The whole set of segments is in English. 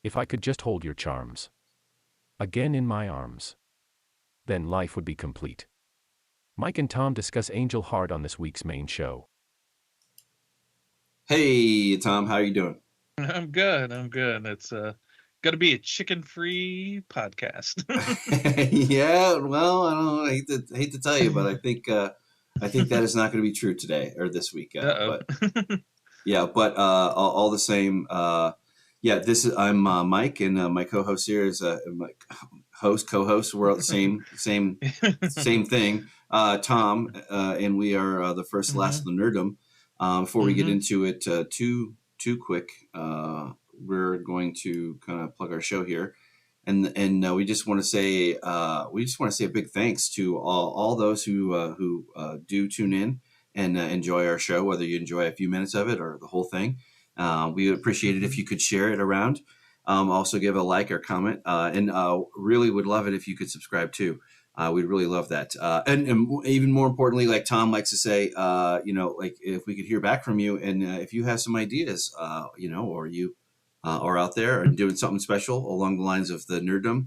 If I could just hold your charms again in my arms, then life would be complete. Mike and Tom discuss Angel Heart on this week's main show. Hey, Tom, how are you doing? I'm good. It's going to be a chicken-free podcast. Yeah, well, I don't know. I hate to tell you, but I think that is not going to be true today or this week. But yeah, but all the same, yeah. I'm Mike, and my co-host here is my co-host. We're all the same thing. Tom, and we are the first, last, the Nerdom. Before we get into it, too quick, we're going to kind of plug our show here, and we just want to say a big thanks to all those who do tune in and enjoy our show, whether you enjoy a few minutes of it or the whole thing. We would appreciate it if you could share it around. Also give a like or comment, and really would love it if you could subscribe too. We'd really love that. And even more importantly, like Tom likes to say, like if we could hear back from you, and if you have some ideas, or you are out there and doing something special along the lines of the Nerdom,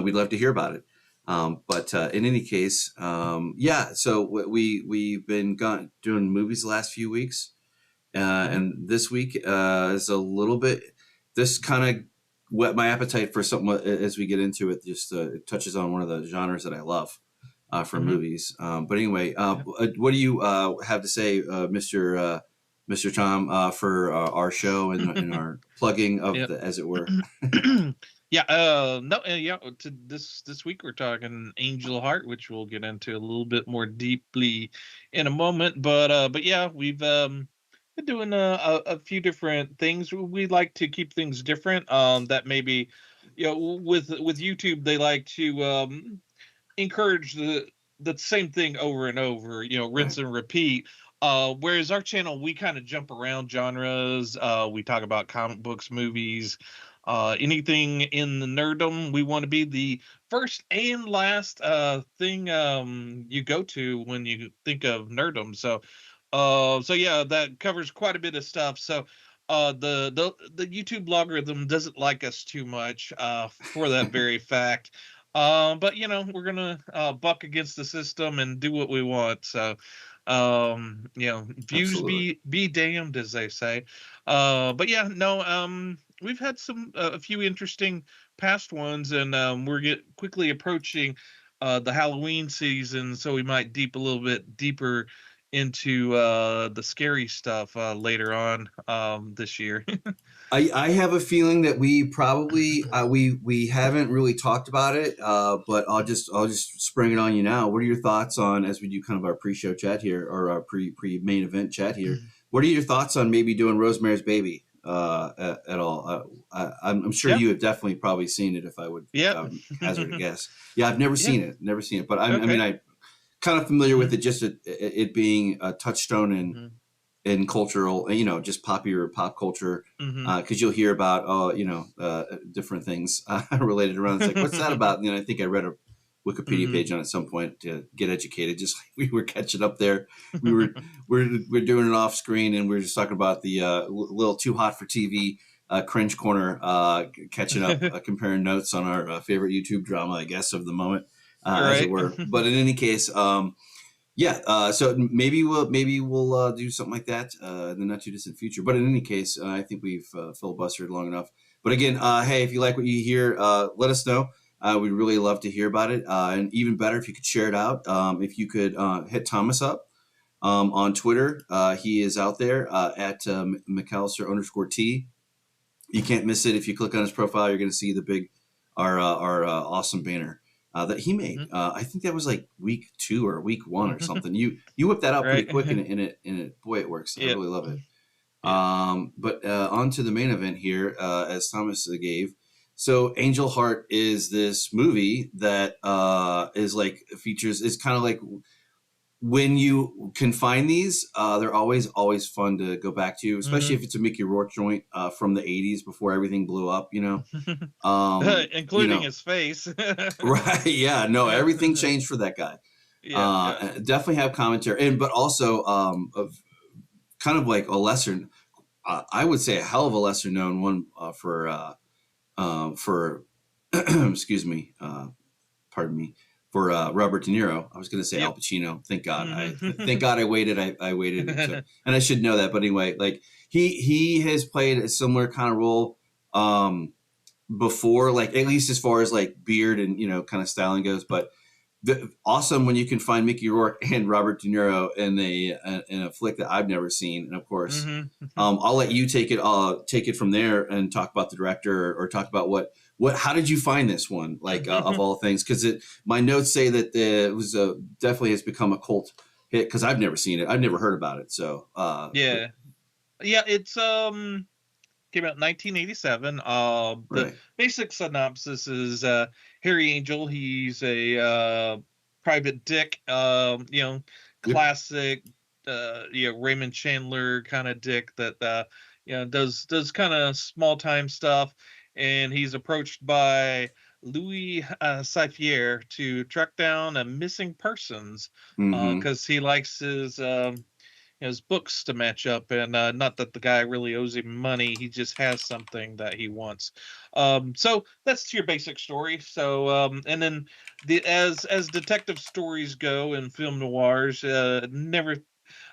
we'd love to hear about it. But in any case, so we've been doing movies the last few weeks, and this week is a little bit. This kind of whet my appetite for something as we get into it. Just it touches on one of the genres that I love for movies. But anyway, what do you have to say, Mr. Tom, for our show and our plugging of as it were? This week we're talking Angel Heart, which we'll get into a little bit more deeply in a moment. But yeah, we've been doing a few different things. We like to keep things different. That maybe, with YouTube, they like to encourage the same thing over and over. Rinse and repeat. Whereas our channel, we kind of jump around genres. We talk about comic books, movies, anything in the nerdom. We want to be the first and last thing you go to when you think of nerdom. So yeah, that covers quite a bit of stuff. So the YouTube logarithm doesn't like us too much for that very fact. But we're gonna buck against the system and do what we want. So views be damned, as they say. But yeah, no, we've had a few interesting past ones, and we're quickly approaching the Halloween season, so we might a little bit deeper into the scary stuff later on this year. I have a feeling that we probably we haven't really talked about it, but I'll just spring it on you now. What are your thoughts on, as we do kind of our pre-show chat here, or our pre main event chat here? What are your thoughts on maybe doing Rosemary's Baby at all? I'm sure you have definitely probably seen it. If I would hazard a guess, I've never seen it, but I mean I kind of familiar with it, just it being a touchstone in cultural, just popular pop culture, because you'll hear about different things related around. It's like, what's that about? And then I think I read a Wikipedia page on it at some point to get educated. Just like we were catching up there, we're doing it off screen, and we're just talking about the little too hot for TV cringe corner, catching up, comparing notes on our favorite YouTube drama, I guess, of the moment, as it were. But in any case, so maybe we'll do something like that in the not too distant future. But in any case, I think we've filibustered long enough. But again, hey, if you like what you hear, let us know. We'd really love to hear about it. And even better, if you could share it out. If you could hit Thomas up on Twitter. He is out there at McAllister_T. You can't miss it. If you click on his profile, you're going to see the big, our awesome banner that he made. I think that was like week 2 or week 1 or something. You whipped that out pretty quick, and it boy, it works. I really love it. But on to the main event here, as Thomas gave. So Angel Heart is this movie that is kind of like, when you can find these, they're always fun to go back to, especially if it's a Mickey Rourke joint from the 80s before everything blew up, including his face. Right. Yeah. No, everything changed for that guy. Definitely have commentary, but also of kind of like a lesser, I would say a hell of a lesser known one for for excuse me, pardon me, for Robert De Niro. I was going to say Al Pacino. Thank God. Thank God I waited. I waited, and I should know that. But anyway, like he has played a similar kind of role before, like at least as far as like beard and kind of styling goes. But awesome when you can find Mickey Rourke and Robert De Niro in a flick that I've never seen. And of course, I'll let you take it from there and talk about the director or talk about what how did you find this one, like of all things? Because my notes say that it was definitely has become a cult hit because I've never seen it. I've never heard about it. So it's came out in 1987. The basic synopsis is Harry Angel. He's a private dick, classic, Raymond Chandler kind of dick that does kind of small time stuff, and he's approached by Louis Cyphier to track down a missing persons because he likes his books to match up, and not that the guy really owes him money, he just has something that he wants. So that's your basic story. So and then as detective stories go in film noirs,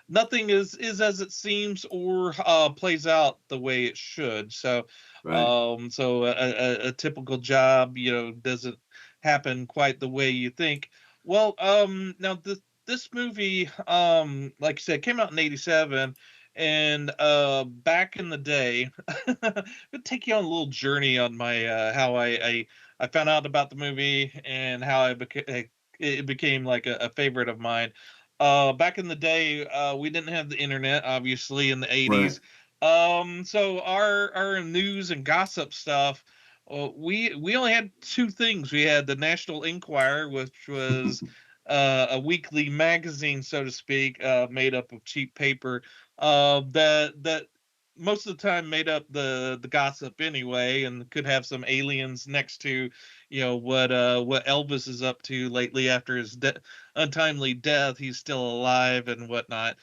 nothing is as it seems or plays out the way it should. So a typical job doesn't happen quite the way you think. Well, now this movie, like I said, came out in 87, and back in the day, it'll take you on a little journey on my how I found out about the movie and how it became like a favorite of mine. Back in the day, we didn't have the internet, obviously, in the 80s. So our news and gossip stuff, we only had two things. We had the National Enquirer, which was a weekly magazine, so to speak, made up of cheap paper, that most of the time made up the gossip anyway, and could have some aliens next to, what Elvis is up to lately after his untimely death. He's still alive and whatnot.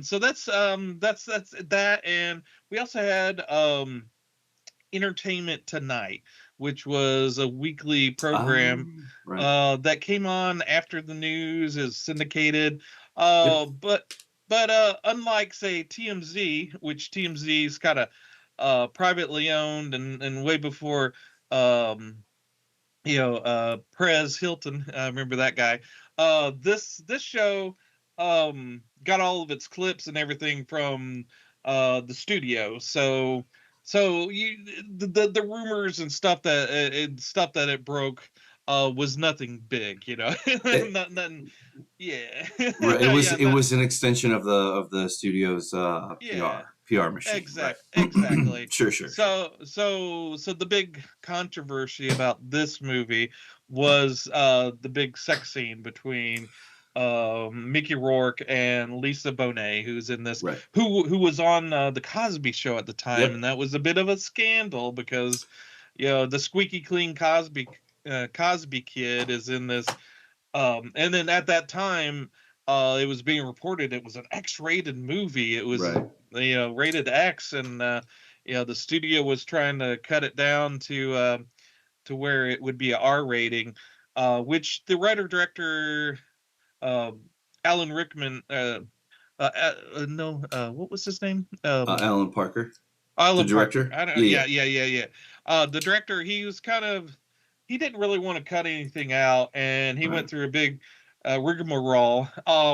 So that's that, and we also had Entertainment Tonight, which was a weekly program that came on after the news is syndicated. But unlike, say, TMZ, which TMZ is kind of privately owned and way before Perez Hilton, I remember that guy. This show got all of its clips and everything from the studio. So the rumors and stuff that it broke was nothing big, nothing. Yeah. It was an extension of the studio's PR machine. Exactly. Sure. So the big controversy about this movie was the big sex scene between Mickey Rourke and Lisa Bonet, who's in this, who was on the Cosby Show at the time, and that was a bit of a scandal because the squeaky clean Cosby kid is in this, and then at that time it was being reported it was an X-rated movie. It was rated X, and the studio was trying to cut it down to where it would be a R rating, which the writer director Alan Rickman, what was his name? Alan Parker. Alan the director. Parker. Yeah. The director, he didn't really want to cut anything out, and he went through a big rigmarole,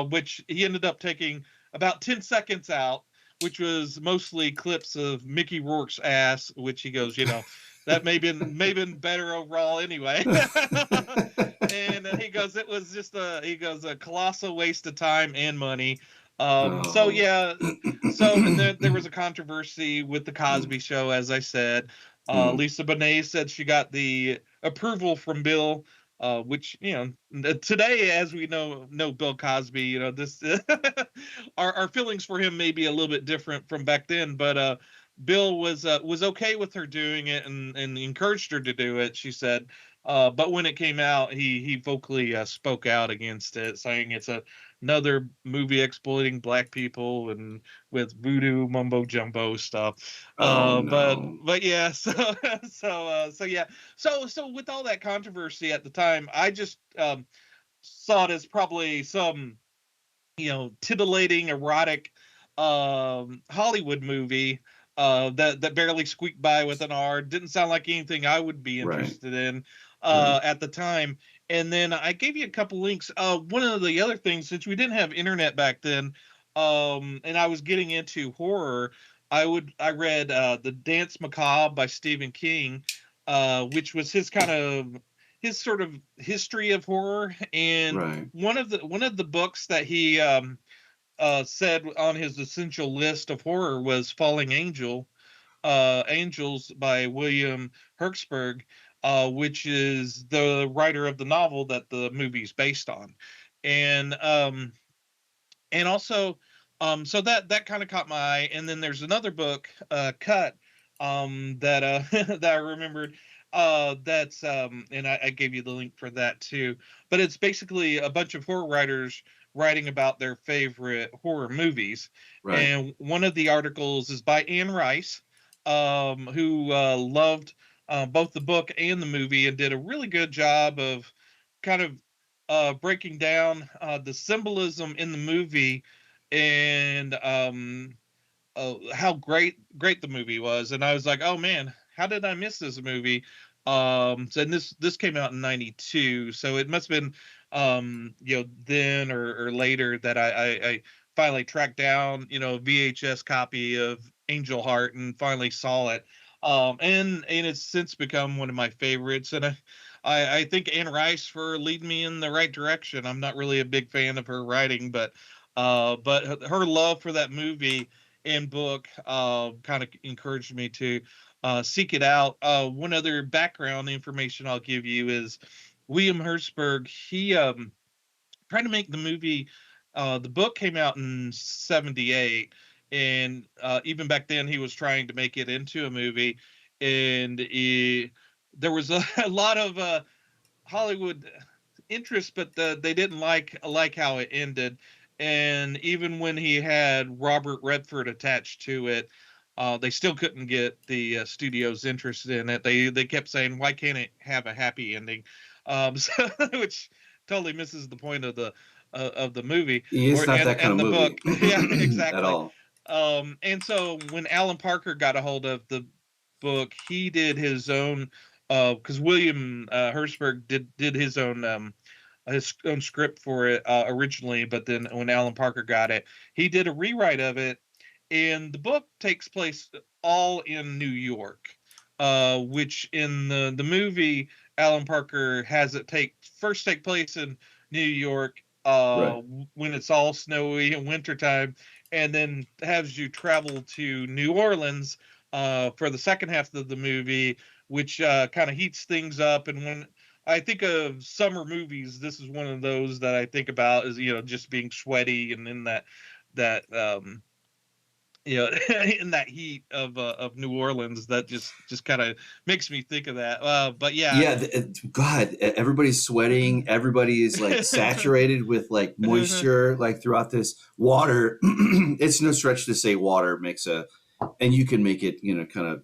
which he ended up taking about 10 seconds out, which was mostly clips of Mickey Rourke's ass, which he goes, that may been better overall anyway. And he goes, it was just a colossal waste of time and money. So there was a controversy with the Cosby Show, as I said. Lisa Bonet said she got the approval from Bill, which today, as we know Bill Cosby, this our feelings for him may be a little bit different from back then, but Bill was okay with her doing it and encouraged her to do it, she said. But when it came out, he vocally spoke out against it, saying it's a another movie exploiting black people and with voodoo mumbo jumbo stuff. Oh But no. yeah, so yeah, so with all that controversy at the time, I just saw it as probably some, titillating, erotic Hollywood movie that barely squeaked by with an R. Didn't sound like anything I would be Right. interested in Right. at the time. And then I gave you a couple links. One of the other things, since we didn't have internet back then, and I was getting into horror, I read the Danse Macabre by Stephen King, which was his sort of history of horror. And Right. one of the books that he said on his essential list of horror was Falling Angels by William Hjortsberg, which is the writer of the novel that the movie's based on. And also, so that kind of caught my eye. And then there's another book, Cut, that that I remembered, that's and I gave you the link for that too. But it's basically a bunch of horror writers writing about their favorite horror movies. Right. And one of the articles is by Anne Rice, who loved both the book and the movie and did a really good job of kind of breaking down the symbolism in the movie, and how great the movie was. And I was like, oh man, how did I miss this movie? So, and this came out in '92, so it must have been then or later that I finally tracked down a VHS copy of Angel Heart and finally saw it. And it's since become one of my favorites. And I thank Anne Rice for leading me in the right direction. I'm not really a big fan of her writing, but her love for that movie and book kind of encouraged me to seek it out. One other background information I'll give you is William Hjortsberg. He tried to make the movie. The book came out in '78, and even back then he was trying to make it into a movie. And there was a lot of Hollywood interest, but they didn't like how it ended. And even when he had Robert Redford attached to it, they still couldn't get the studio's interest in it. They kept saying, "Why can't it have a happy ending?" So, which totally misses the point of the movie It's or not that kind of and the movie book. Yeah, at exactly. all. And so when Alan Parker got a hold of the book, he did his own, because William Hjortsberg did his own script for it originally, but then when Alan Parker got it, he did a rewrite of it, and the book takes place all in New York, which in the movie Alan Parker has it take place in New York Right. when it's all snowy in wintertime, and then has you travel to New Orleans for the second half of the movie, which kind of heats things up. And when I think of summer movies, this is one of those that I think about, is just being sweaty and in that in that heat of New Orleans. That just kind of makes me think of that. But yeah. Yeah, God, everybody's sweating. Everybody is like saturated with like moisture, like throughout this water. It's no stretch to say water makes and you can make it, kind of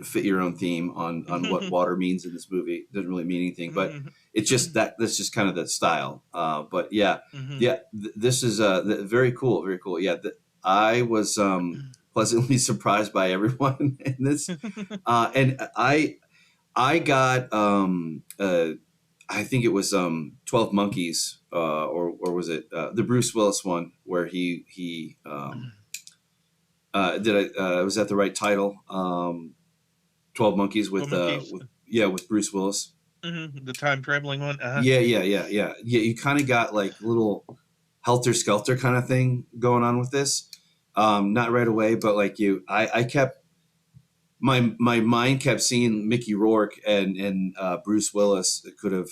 fit your own theme on what water means in this movie. It doesn't really mean anything, but it's just that's just kind of the style. But yeah, yeah, this is very cool, very cool. Yeah, I was pleasantly surprised by everyone in this, and I got I think it was 12 Monkeys, or was it the Bruce Willis one where he was that the right title? 12 Monkeys Well, monkeys. with Bruce Willis. The time traveling one. Yeah. You kind of got like little Helter Skelter kind of thing going on with this. Not right away, but like I kept my mind kept seeing Mickey Rourke and Bruce Willis. It could have,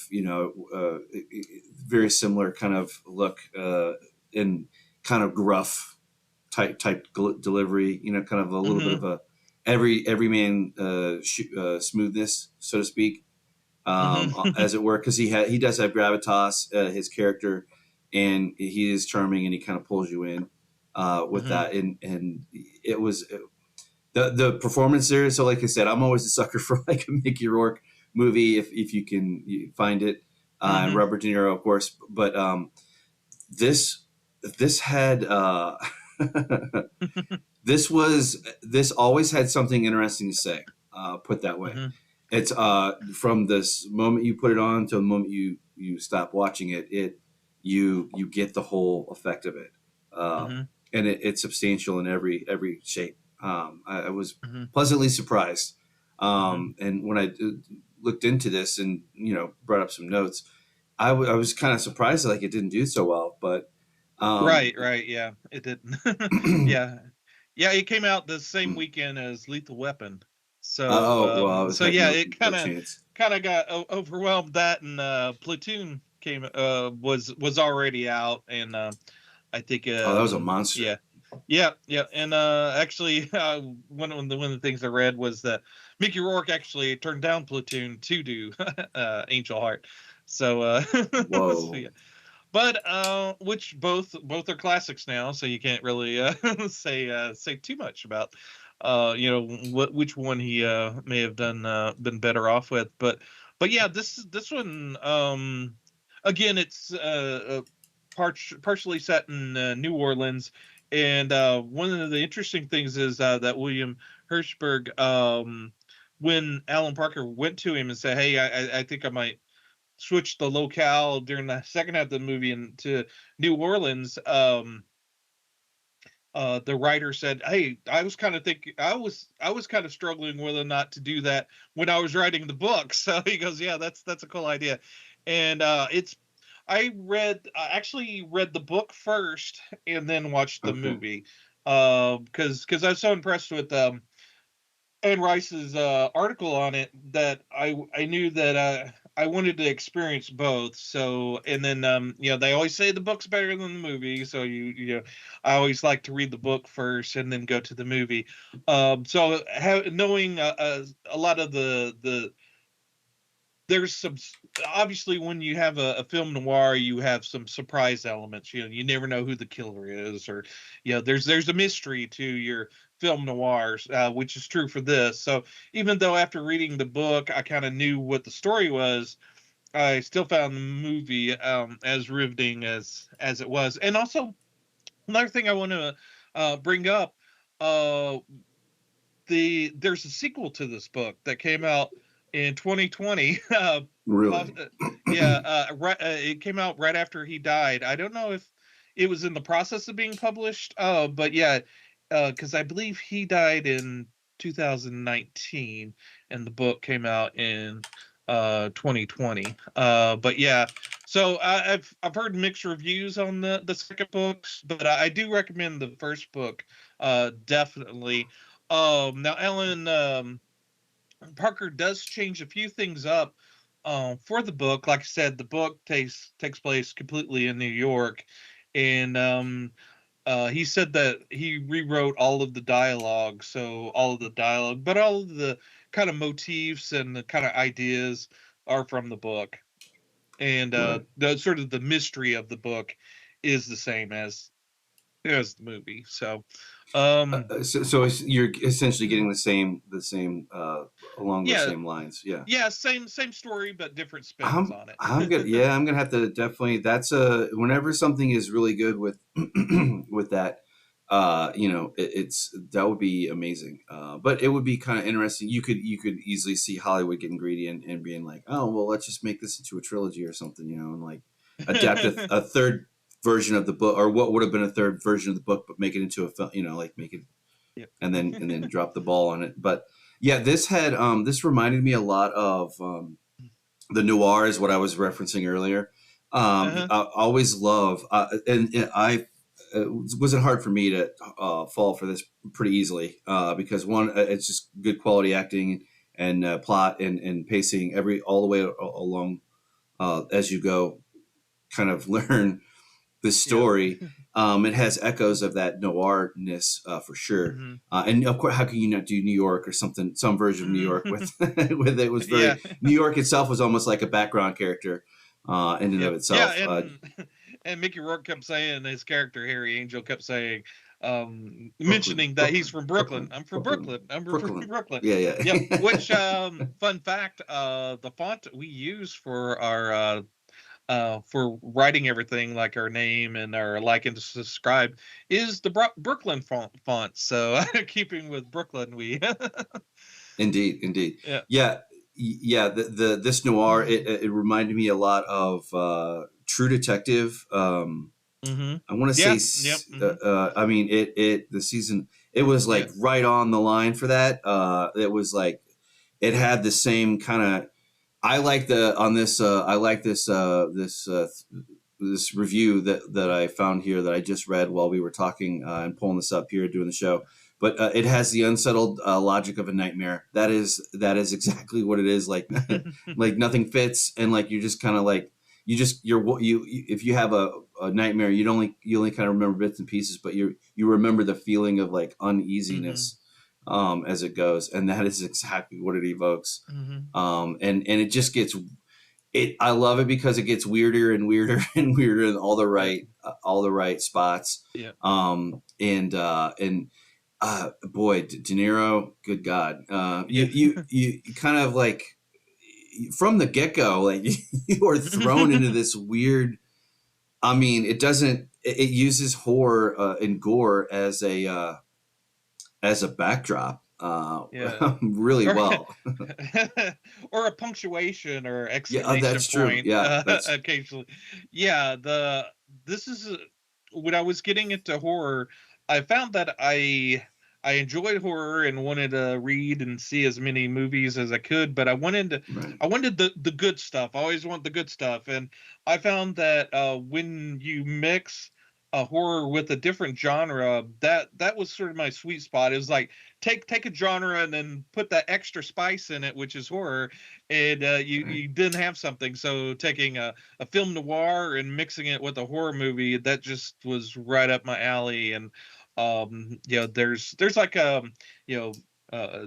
very similar kind of look, and kind of gruff type delivery, kind of a little bit of a everyman smoothness, so to speak, as it were, because he does have gravitas, his character, and he is charming, and he kind of pulls you in with that, and it was the performance there. So, like I said, I'm always a sucker for like a Mickey Rourke movie if you can find it, and Robert De Niro, of course. But this had this always had something interesting to say. Put that way. It's from this moment you put it on to the moment you stop watching it. You get the whole effect of it, and it's substantial in every shape. I was pleasantly surprised, and when I looked into this and brought up some notes, I was kind of surprised like it didn't do so well, but right, yeah, it didn't. yeah, it came out the same weekend as Lethal Weapon. So, well, so yeah, it no kind chance. of got overwhelmed. That, and Platoon was already out, and I think that was a monster. Yeah, and actually, one of the things I read was that Mickey Rourke actually turned down Platoon to do Angel Heart. So, Whoa. so yeah. But which both are classics now, so you can't really say too much about which one he may have been better off with. But yeah, this one again, it's partially set in New Orleans, and one of the interesting things is that William Hjortsberg, when Alan Parker went to him and said, "Hey, I think I might switch the locale during the second half of the movie into New Orleans," the writer said, "Hey, I was kind of struggling whether or not to do that when I was writing the book." So he goes, "Yeah, that's a cool idea." And I actually read the book first and then watched the movie, because I was so impressed with Anne Rice's article on it that I knew that I wanted to experience both. So, and then they always say the book's better than the movie, so I always like to read the book first and then go to the movie. So knowing a lot of the there's some, obviously when you have a film noir, you have some surprise elements. You never know who the killer is, or there's a mystery to your film noirs, which is true for this. So even though after reading the book I kind of knew what the story was, I still found the movie as riveting as it was. And also, another thing I want to bring up, there's a sequel to this book that came out in 2020. Really? Right. It came out right after he died. I don't know if it was in the process of being published. But yeah, because I believe he died in 2019, and the book came out in 2020. But yeah, so I've heard mixed reviews on the second books, but I do recommend the first book definitely. Now Alan Parker does change a few things up for the book. Like I said, the book takes place completely in New York, and he said that he rewrote all of the dialogue, but all of the kind of motifs and the kind of ideas are from the book, and Right. the sort of the mystery of the book is the same as the movie. So, So you're essentially getting the same along the yeah, same lines. Yeah. yeah, same story, but different spins on it. I'm gonna I'm gonna have to definitely, that's whenever something is really good with with that, it's that would be amazing. But it would be kind of interesting. You could easily see Hollywood getting greedy and being like, oh well, let's just make this into a trilogy or something, and like adapt a third version of the book, or what would have been a third version of the book, but make it into a film, like make it, Yep. and then drop the ball on it. But yeah, this reminded me a lot of the noir, is what I was referencing earlier. I always love, and it wasn't hard for me to fall for this pretty easily, because one, it's just good quality acting and plot and pacing all the way along, as you go, kind of learn the story. Yep. It has echoes of that noirness for sure. And of course, how can you not do New York or something, some version of New York with with it was very New York itself was almost like a background character in and of itself. and Mickey Rourke kept saying, his character Harry Angel kept saying, mentioning that he's from Brooklyn. I'm from Brooklyn. I'm from Brooklyn. Yeah. Yep. Which fun fact, the font we use for our for writing everything, like our name and our like and subscribe, is the Brooklyn font. So keeping with Brooklyn, we Indeed. yeah. The this noir, it reminded me a lot of True Detective. Mm-hmm. I want to Yeah. say, Yep. Mm-hmm. I mean, the season, it was like right on the line for that. It was like, it had the same kind of, I like this review that I found here that I just read while we were talking and pulling this up here doing the show. But it has the unsettled logic of a nightmare. That is exactly what it is. Like like nothing fits, and like you're just kind of like you if you have a nightmare, you only kind of remember bits and pieces, but you remember the feeling of like uneasiness as it goes, and that is exactly what it evokes. And it just gets I love it because it gets weirder and weirder and weirder in all the right spots. Yeah. Boy, De Niro, good God. You kind of like from the get-go, like you are thrown into this weird, I mean, it uses horror and gore as a backdrop really well. Or a punctuation or exclamation that's point. True. Yeah, occasionally. Yeah, this is when I was getting into horror, I found that I enjoyed horror and wanted to read and see as many movies as I could, but I wanted the good stuff. I always want the good stuff, and I found that when you mix a horror with a different genre, that was sort of my sweet spot. It was like take a genre and then put that extra spice in it, which is horror, and you didn't have something. So taking a film noir and mixing it with a horror movie, that just was right up my alley. And there's like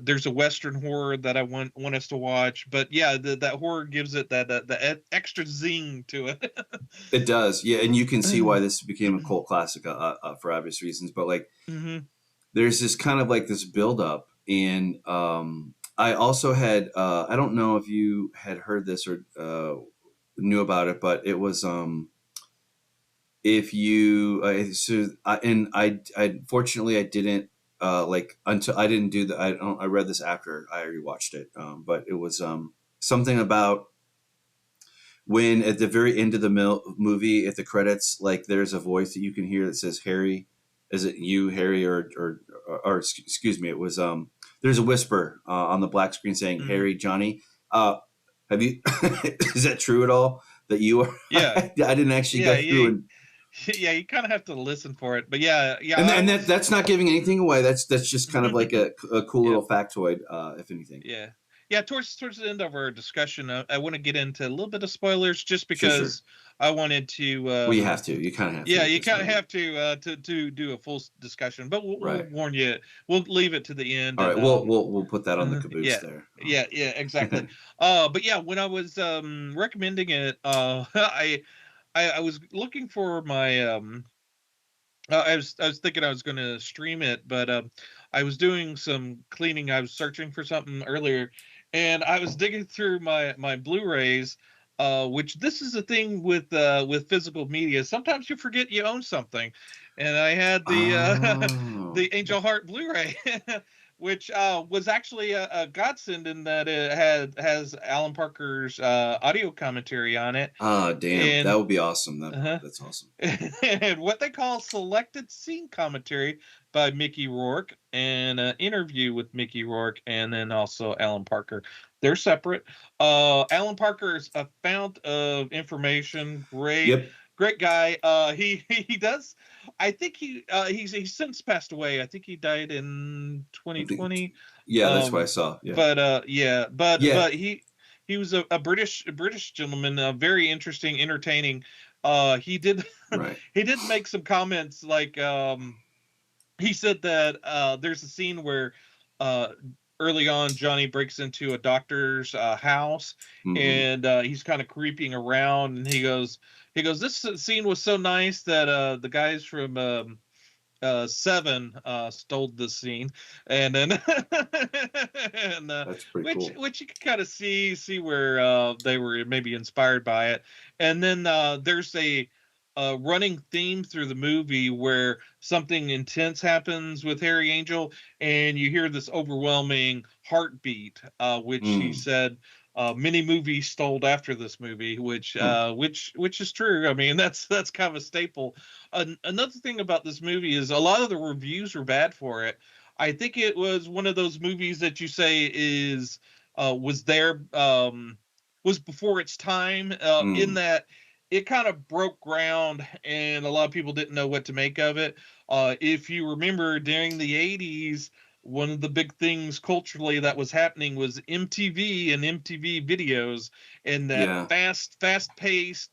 there's a Western horror that I want us to watch, but yeah, that horror gives it that extra zing to it. It does, yeah, and you can see why this became a cult classic for obvious reasons. But like, there's this kind of like this buildup, and I also had I don't know if you had heard this or knew about it, but it was if you I fortunately I didn't until I didn't do that. I read this after I already watched it, but it was something about when at the very end of the movie, at the credits, like there's a voice that you can hear that says, "Harry, is it you, Harry?" Or excuse me, it was there's a whisper on the black screen saying, "Harry, Johnny." Have you? Is that true at all? That you are? Yeah, I didn't actually go through and. Yeah, you kind of have to listen for it, but yeah. And that's not giving anything away. That's just kind of like a cool little factoid, if anything. Yeah. Towards the end of our discussion, I want to get into a little bit of spoilers, just because I wanted to. Well, you have to. You kind of have to. Yeah, you kind of have to do a full discussion, but we'll warn you. We'll leave it to the end. All right, we'll put that on the caboose there. Yeah, exactly. But yeah, when I was recommending it, I was looking for my I was thinking I was going to stream it, but I was doing some cleaning. I was searching for something earlier, and I was digging through my Blu-rays, which this is a thing with physical media. Sometimes you forget you own something, and I had the the Angelheart Blu-ray. Which was actually a godsend in that it has Alan Parker's audio commentary on it. Oh, damn. And, that would be awesome. That's awesome. And what they call selected scene commentary by Mickey Rourke, and an interview with Mickey Rourke, and then also Alan Parker. They're separate. Alan Parker is a fount of information. Great guy. He does. I think he's since passed away. I think he died in 2020. That's what I saw. Yeah. But he was a British gentleman, very interesting, entertaining. He did make some comments, like he said that there's a scene where early on, Johnny breaks into a doctor's house, Mm-hmm. and he's kind of creeping around, and he goes, this scene was so nice that the guys from Seven stole this scene, and then and That's pretty which cool. you can kind of see where they were maybe inspired by it. And then there's a running theme through the movie where something intense happens with Harry Angel, and you hear this overwhelming heartbeat, which he Mm. said many movies stole after this movie, which Mm. which is true. I mean, that's kind of a staple. Another thing about this movie is a lot of the reviews were bad for it. I think it was one of those movies that you say is was there was before its time, in Mm. that it kind of broke ground and a lot of people didn't know what to make of it. If you remember during the 80s, one of the big things culturally that was happening was MTV and MTV videos, and that Yeah. fast paced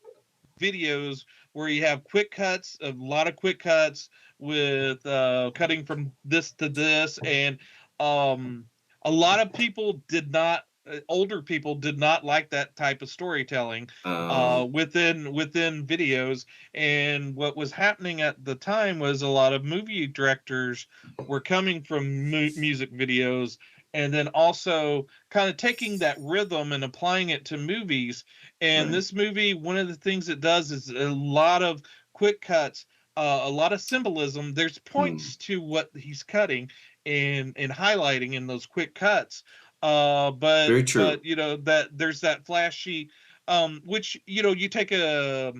videos where you have quick cuts, a lot of quick cuts with cutting from this to this, and um, a lot of people did not. Older people did not like that type of storytelling Um. within videos, and what was happening at the time was a lot of movie directors were coming from music videos, and then also kind of taking that rhythm and applying it to movies. And Right. this movie, one of the things it does is a lot of quick cuts, a lot of symbolism. There's Mm. points to what he's cutting and highlighting in those quick cuts. Very true. But that there's that flashy, which you take a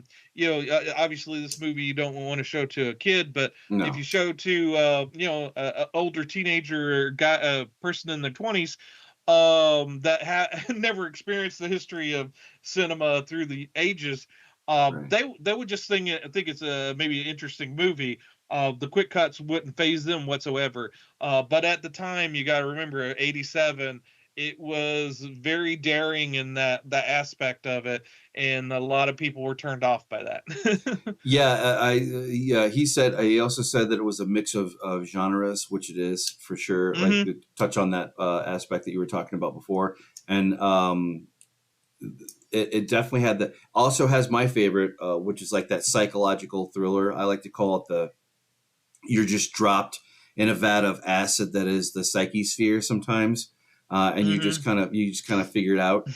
obviously this movie you don't want to show to a kid, but if No. you show to a older teenager or guy, a person in their 20s, that never experienced the history of cinema through the ages, Right. they would just think it's a maybe an interesting movie. The quick cuts wouldn't phase them whatsoever. But at the time, you got to remember, '87, it was very daring in that aspect of it, and a lot of people were turned off by that. Yeah. Yeah. He also said that it was a mix of genres, which it is for sure. Like Hmm. to touch on that aspect that you were talking about before, and it definitely had that. Also has my favorite, which is like that psychological thriller. I like to call it the you're just dropped in a vat of acid that is the psyche sphere sometimes, and Hmm. you just kind of figure it out.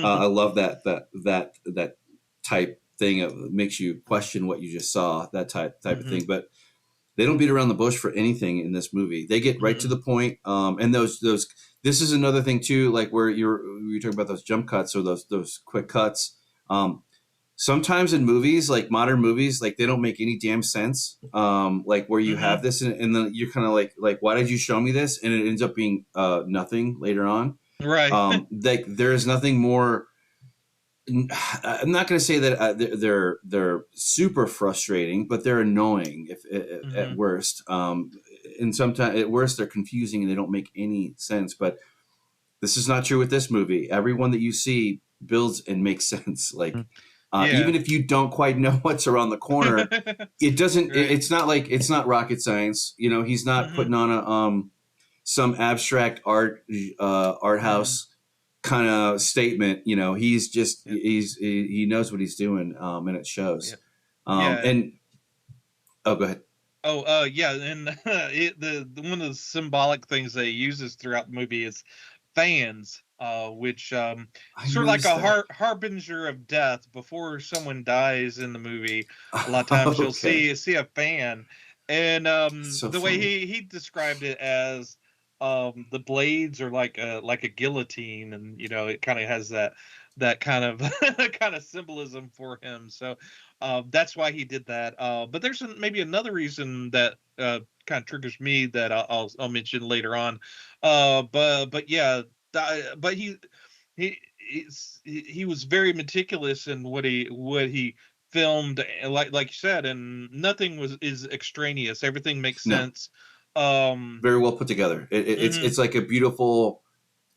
I love that type thing. It makes you question what you just saw. That type of Hmm. thing, but they don't beat around the bush for anything in this movie. They get right to Hmm. the point. And those this is another thing too, like where you're talking about those jump cuts or those quick cuts. Sometimes in movies, like modern movies, like they don't make any damn sense. Like where you have Hmm. this and then you're kind of like why did you show me this? And it ends up being nothing later on. Right. Like there is nothing more. I'm not going to say that they're super frustrating, but they're annoying if at Hmm. worst. And sometimes at worst they're confusing and they don't make any sense. But this is not true with this movie. Everyone that you see builds and makes sense. Like Yeah. even if you don't quite know what's around the corner, it doesn't. Right. It's not like it's not rocket science. You know, he's not Hmm. putting on a some abstract art Hmm. house kind of statement. You know, he's just Yeah. he knows what he's doing, and it Yeah. shows. Yeah. And oh, go ahead. Oh, yeah, and one of the symbolic things they uses throughout the movie is fans, which I sort of like noticed a that. harbinger of death before someone dies in the movie. A lot of times you'll Okay, see a fan, and that's so the way funny. he described it as the blades are like a guillotine, and it kind of has that kind of kind of symbolism for him. So that's why he did that. But there's maybe another reason that kind of triggers me that I'll mention later on. But yeah, but he was very meticulous in what he filmed, like you said, and nothing is extraneous. Everything makes No, sense. Um, very well put together. mhm, It's like a beautiful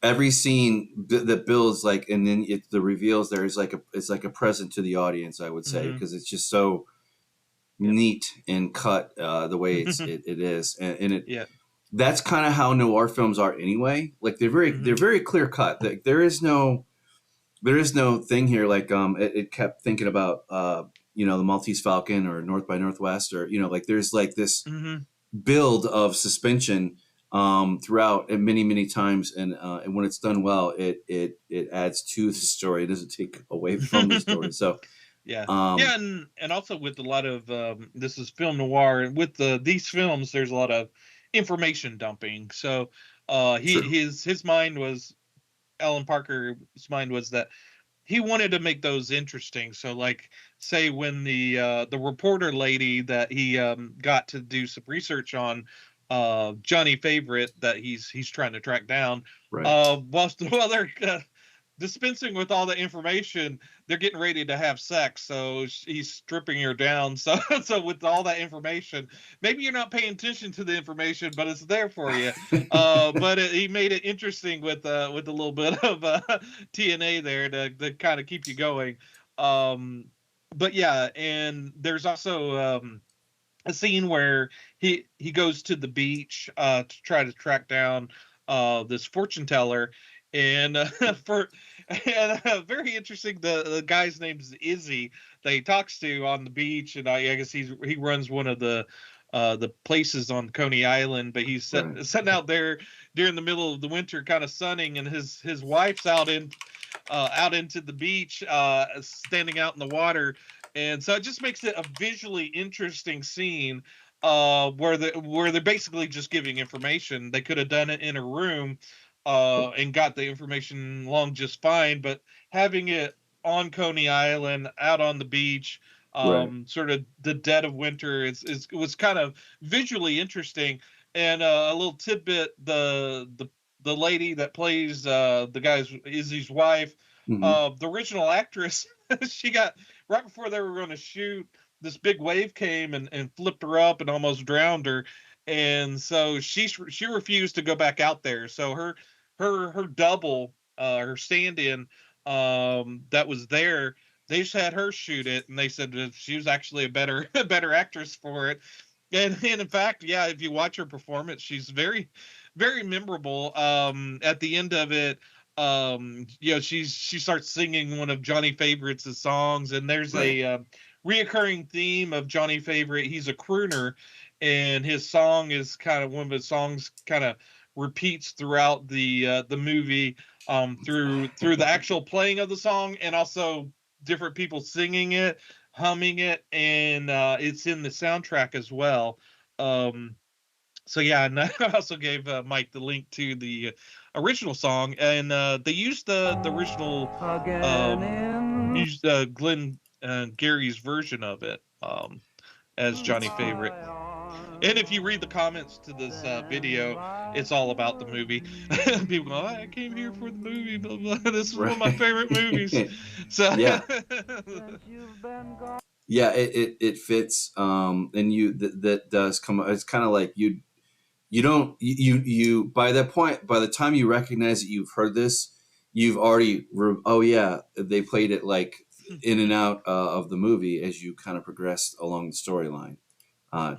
every scene that builds like, and then the reveals there is like it's like a present to the audience. I would say mhm, because it's just so yeah, neat and cut the way it is, and it yeah, that's kind of how noir films are anyway. Like they're very clear cut. There is no thing here. Like it kept thinking about the Maltese Falcon or North by Northwest, or like there's like this build of suspension throughout and many times, and when it's done well, it adds to the story. It doesn't take away from the story. So yeah, and also with a lot of this is film noir, and with these films, there's a lot of information dumping. So his mind was, Alan Parker's mind was that he wanted to make those interesting. So like, say when the reporter lady that he got to do some research on, Johnny Favorite, that he's trying to track down, right. while they're dispensing with all the information, they're getting ready to have sex. So he's stripping her down. So with all that information, maybe you're not paying attention to the information, but it's there for you. But he made it interesting with a little bit of TNA there to kind of keep you going. But yeah, and there's also a scene where he goes to the beach to try to track down this fortune teller, and very interesting. The guy's name is Izzy that he talks to on the beach, and I guess he runs one of the places on Coney Island, but he's sitting out there during the middle of the winter, kind of sunning, and his wife's out into the beach, standing out in the water. And so it just makes it a visually interesting scene, where they're basically just giving information. They could have done it in a room, and got the information along just fine, but having it on Coney Island, out on the beach, sort of the dead of winter, it was kind of visually interesting. And a little tidbit: the lady that plays the guy's Izzy's wife, the original actress, she got, right before they were going to shoot, this big wave came and flipped her up and almost drowned her, and so she refused to go back out there. So her double, her stand-in, that was there, they just had her shoot it, and they said that she was actually a better actress for it. And in fact, yeah, if you watch her performance, she's very, very memorable. At the end of it, she starts singing one of Johnny Favorite's songs, and there's a reoccurring theme of Johnny Favorite. He's a crooner, and his song is kind of one of his songs, kind of repeats throughout the movie, through the actual playing of the song, and also different people singing it, humming it, and it's in the soundtrack as well. So yeah, and I also gave Mike the link to the original song, and they used the original, used Glen, Gary's version of it, as Johnny Favorite. And if you read the comments to this video, it's all about the movie. People go, I came here for the movie, blah, blah. This is one of my favorite movies. So yeah. Yeah, it fits, and that does come. It's kind of like you by that point, by the time you recognize that you've heard this, you've already they played it like in and out of the movie as you kind of progressed along the storyline,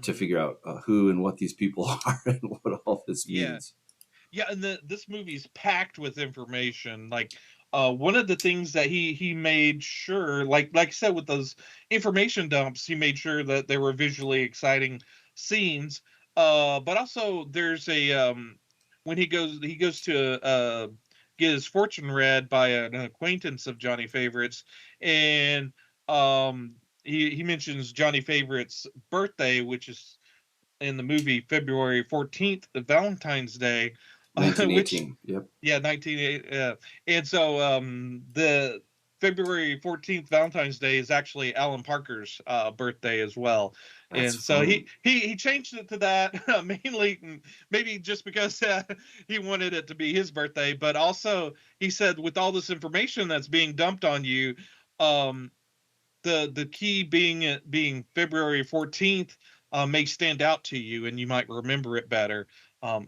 to figure out who and what these people are and what all this means. Yeah, and this movie's packed with information. Like, one of the things that he made sure, like I said, with those information dumps, he made sure that they were visually exciting scenes. But also there's a, when he goes to get his fortune read by an acquaintance of Johnny Favorite's, and he mentions Johnny Favorite's birthday, which is in the movie February 14th, Valentine's Day. 1918. Yep. Yeah, 1980. And so the February 14th, Valentine's Day, is actually Alan Parker's birthday as well. That's and so he changed it to that, mainly maybe just because he wanted it to be his birthday, but also he said, with all this information that's being dumped on you, the key being February 14th, may stand out to you, and you might remember it better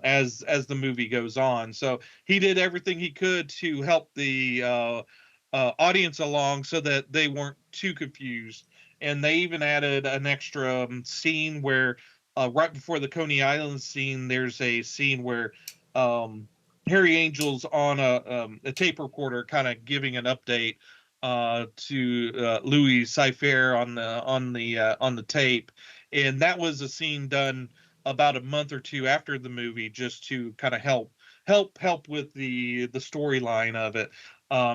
as the movie goes on. So he did everything he could to help the audience along so that they weren't too confused. And they even added an extra scene where right before the Coney Island scene, there's a scene where Harry Angel's on a tape recorder, kind of giving an update to Louis Cypher on the tape, and that was a scene done about a month or two after the movie, just to kind of help with the storyline of it,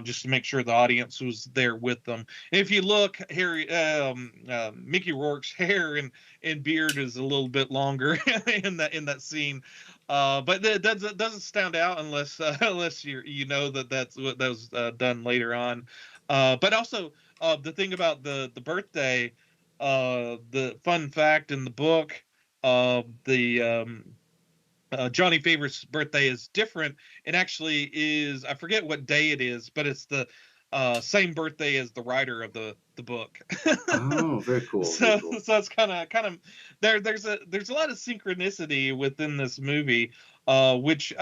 just to make sure the audience was there with them. And if you look, Mickey Rourke's hair and beard is a little bit longer in that scene, but it doesn't stand out unless unless you know that's what that was done later on. But also the thing about the birthday, the fun fact in the book, the Johnny Favor's birthday is different. It actually is, I forget what day it is, but it's the same birthday as the writer of the book. Oh, very cool. So Very cool. so it's kind of there's a lot of synchronicity within this movie, which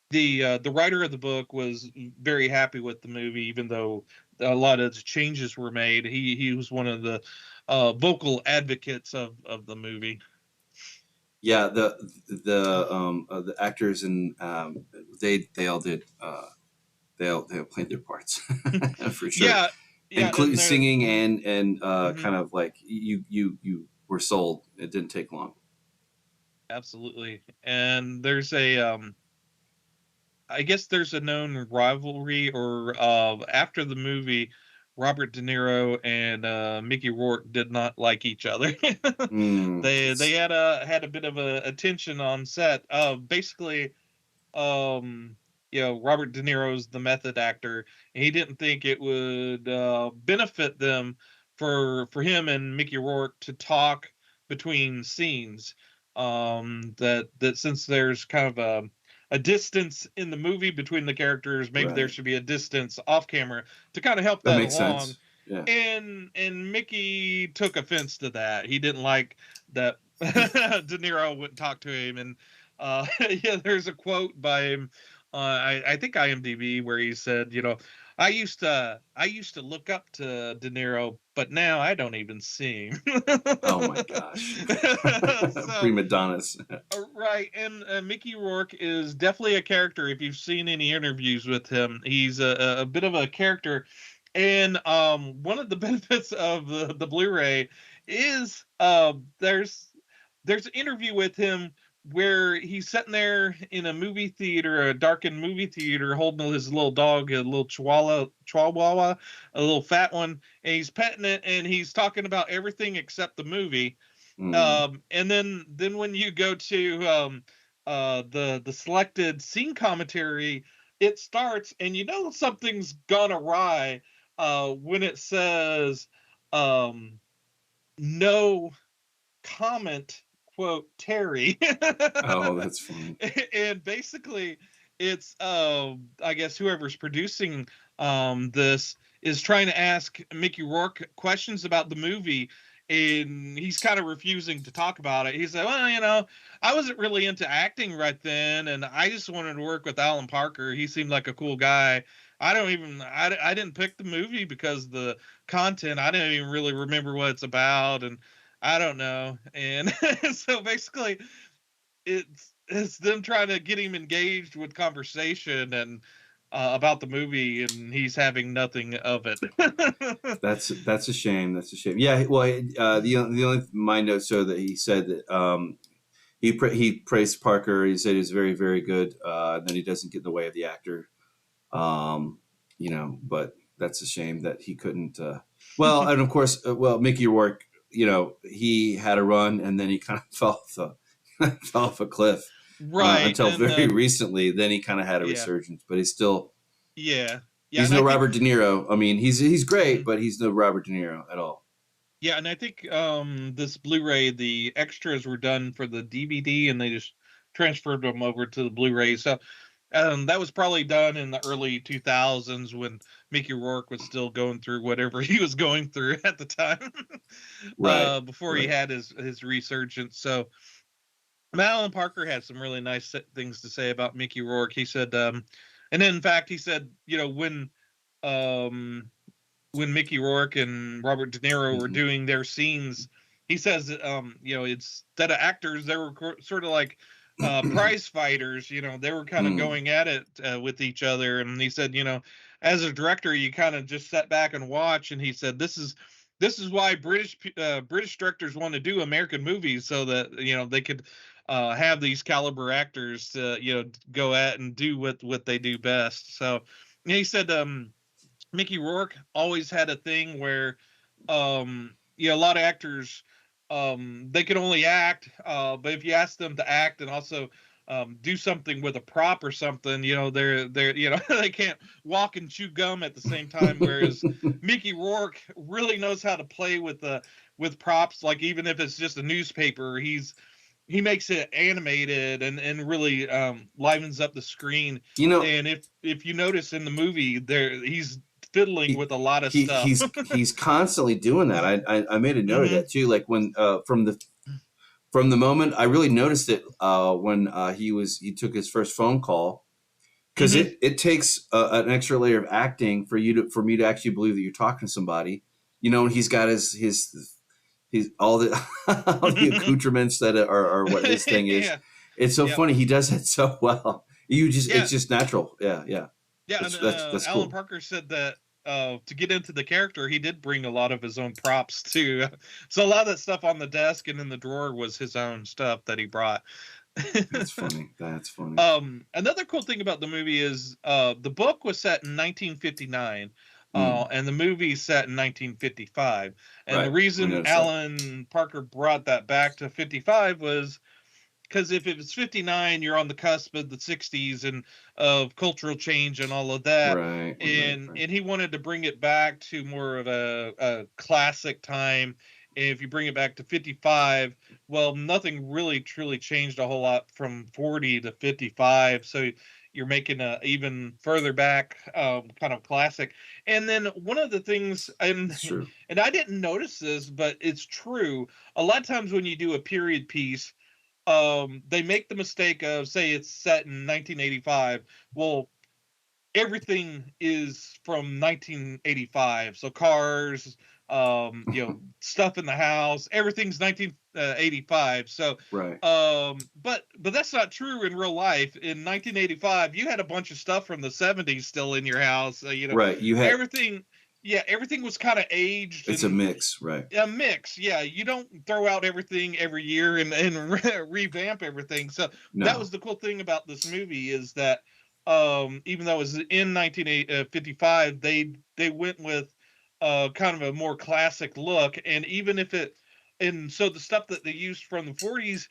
the writer of the book was very happy with the movie, even though a lot of changes were made. He was one of the vocal advocates of the movie. Yeah, the actors and they all did they all played their parts for sure. Yeah, yeah, Including singing and Mhm. kind of like you were sold. It didn't take long. Absolutely. And there's I guess there's a known rivalry, or after the movie, Robert De Niro and Mickey Rourke did not like each other. They had a bit of a tension on set. Basically, Robert De Niro's the method actor, and he didn't think it would benefit them for him and Mickey Rourke to talk between scenes. That since there's kind of a distance in the movie between the characters, maybe there Right. should be a distance off camera to kind of help That that makes along. sense. Yeah. And Mickey took offense to that. He didn't like that De Niro wouldn't talk to him, and yeah, there's a quote by him. I think IMDb, where he said, I used to look up to De Niro, but now I don't even see him. Oh my gosh. So Prima donnas. right, and Mickey Rourke is definitely a character. If you've seen any interviews with him, he's a bit of a character. And one of the benefits of the Blu-ray is there's an interview with him where he's sitting there in a movie theater, a darkened movie theater, holding his little dog, a little chihuahua, a little fat one, and he's petting it, and he's talking about everything except the movie. And then when you go to the selected scene commentary, it starts, and something's gone awry when it says no comment, quote, Terry. Oh, that's funny. And basically it's I guess whoever's producing this is trying to ask Mickey Rourke questions about the movie, and he's kind of refusing to talk about it. He said, well, I wasn't really into acting right then, and I just wanted to work with Alan Parker. He seemed like a cool guy. I didn't pick the movie because the content, I didn't even really remember what it's about, and I don't know. And so basically it's them trying to get him engaged with conversation and about the movie, and he's having nothing of it. That's a shame. That's a shame. Yeah. Well, the only my notes show that he said that he praised Parker. He said he's very, very good. Then he doesn't get in the way of the actor. But that's a shame that he couldn't. Well, and of course, Mickey Rourke. He had a run, and then he kind of fell off a cliff. Right. Until very recently. Then he kind of had a resurgence, but he's still. Yeah. He's no Robert De Niro. I mean, he's great, but he's no Robert De Niro at all. Yeah, and I think this Blu-ray, the extras were done for the DVD, and they just transferred them over to the Blu-ray. So that was probably done in the early 2000s when Mickey Rourke was still going through whatever he was going through at the time, right? Before he had his resurgence. So Alan Parker had some really nice things to say about Mickey Rourke. He said, and then in fact, he said, when Mickey Rourke and Robert De Niro were doing their scenes he says, instead of actors, they were sort of like prize fighters. They were kind of going at it with each other. And he said, as a director, you kind of just sat back and watch. And he said, this is why British directors want to do American movies, so that they could have these caliber actors to go at and do what they do best. So he said Mickey Rourke always had a thing where a lot of actors they can only act, but if you ask them to act and also do something with a prop or something, they're they can't walk and chew gum at the same time. Whereas Mickey Rourke really knows how to play with props. Like, even if it's just a newspaper, he makes it animated and really livens up the screen. And if you notice in the movie, he's fiddling with a lot of stuff. He's constantly doing that. I made a note of that too. Like, when from the moment I really noticed it when he took his first phone call, because it takes an extra layer of acting for me to actually believe that you're talking to somebody. He's got his all the all the accoutrements that are what his thing is. Yeah. It's so funny. He does it so well. It's just natural. Yeah. Yeah, that's cool. Alan Parker said that to get into the character, he did bring a lot of his own props too. So a lot of that stuff on the desk and in the drawer was his own stuff that he brought. That's funny. That's funny. Another cool thing about the movie is the book was set in 1959. And the movie set in 1955. And the reason Alan Parker brought that back to 55 was because if it was 59, you're on the cusp of the 60s and of cultural change and all of that. Right. And he wanted to bring it back to more of a classic time. And if you bring it back to 55, well, nothing really truly changed a whole lot from 40 to 55. So you're making a even further back kind of classic. And then one of the things, and I didn't notice this, but it's true. A lot of times when you do a period piece, they make the mistake of, say it's set in 1985. Well, everything is from 1985. So cars, stuff in the house, everything's 1985. So, but that's not true in real life. In 1985, you had a bunch of stuff from the 70s still in your house. Right. You had everything. Yeah, everything was kind of aged. It's a mix, right? A mix, yeah. You don't throw out everything every year and revamp everything. So that was the cool thing about this movie, is that even though it was in 1955, they went with kind of a more classic look. And even if so the stuff that they used from the 40s,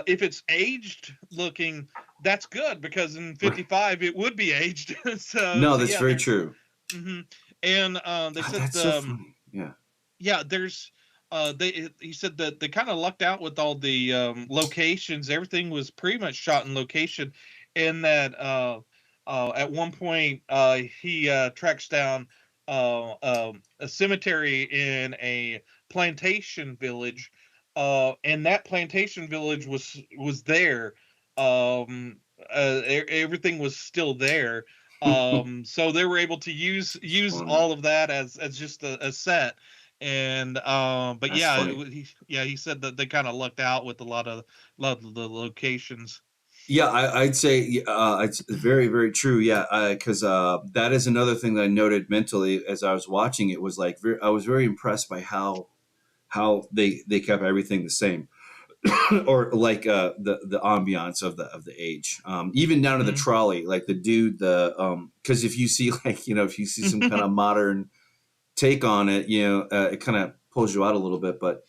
if it's aged looking, that's good, because in 55 it would be aged. That's very true. Mm-hmm. And they said that's so funny. Yeah, there's he said that they kind of lucked out with all the locations. Everything was pretty much shot in location, and that at one point he tracks down a cemetery in a plantation village, and that plantation village was there. Everything was still there. So they were able to use all of that as just a set. And but that's he said that they kind of lucked out with a lot of the locations. Yeah, I'd say it's very, very true. Yeah, because that is another thing that I noted mentally as I was watching it, was like I was very impressed by how they kept everything the same. Or like the ambiance of the age, even down to the trolley, like the dude, because if you see if you see some kind of modern take on it, it kind of pulls you out a little bit. But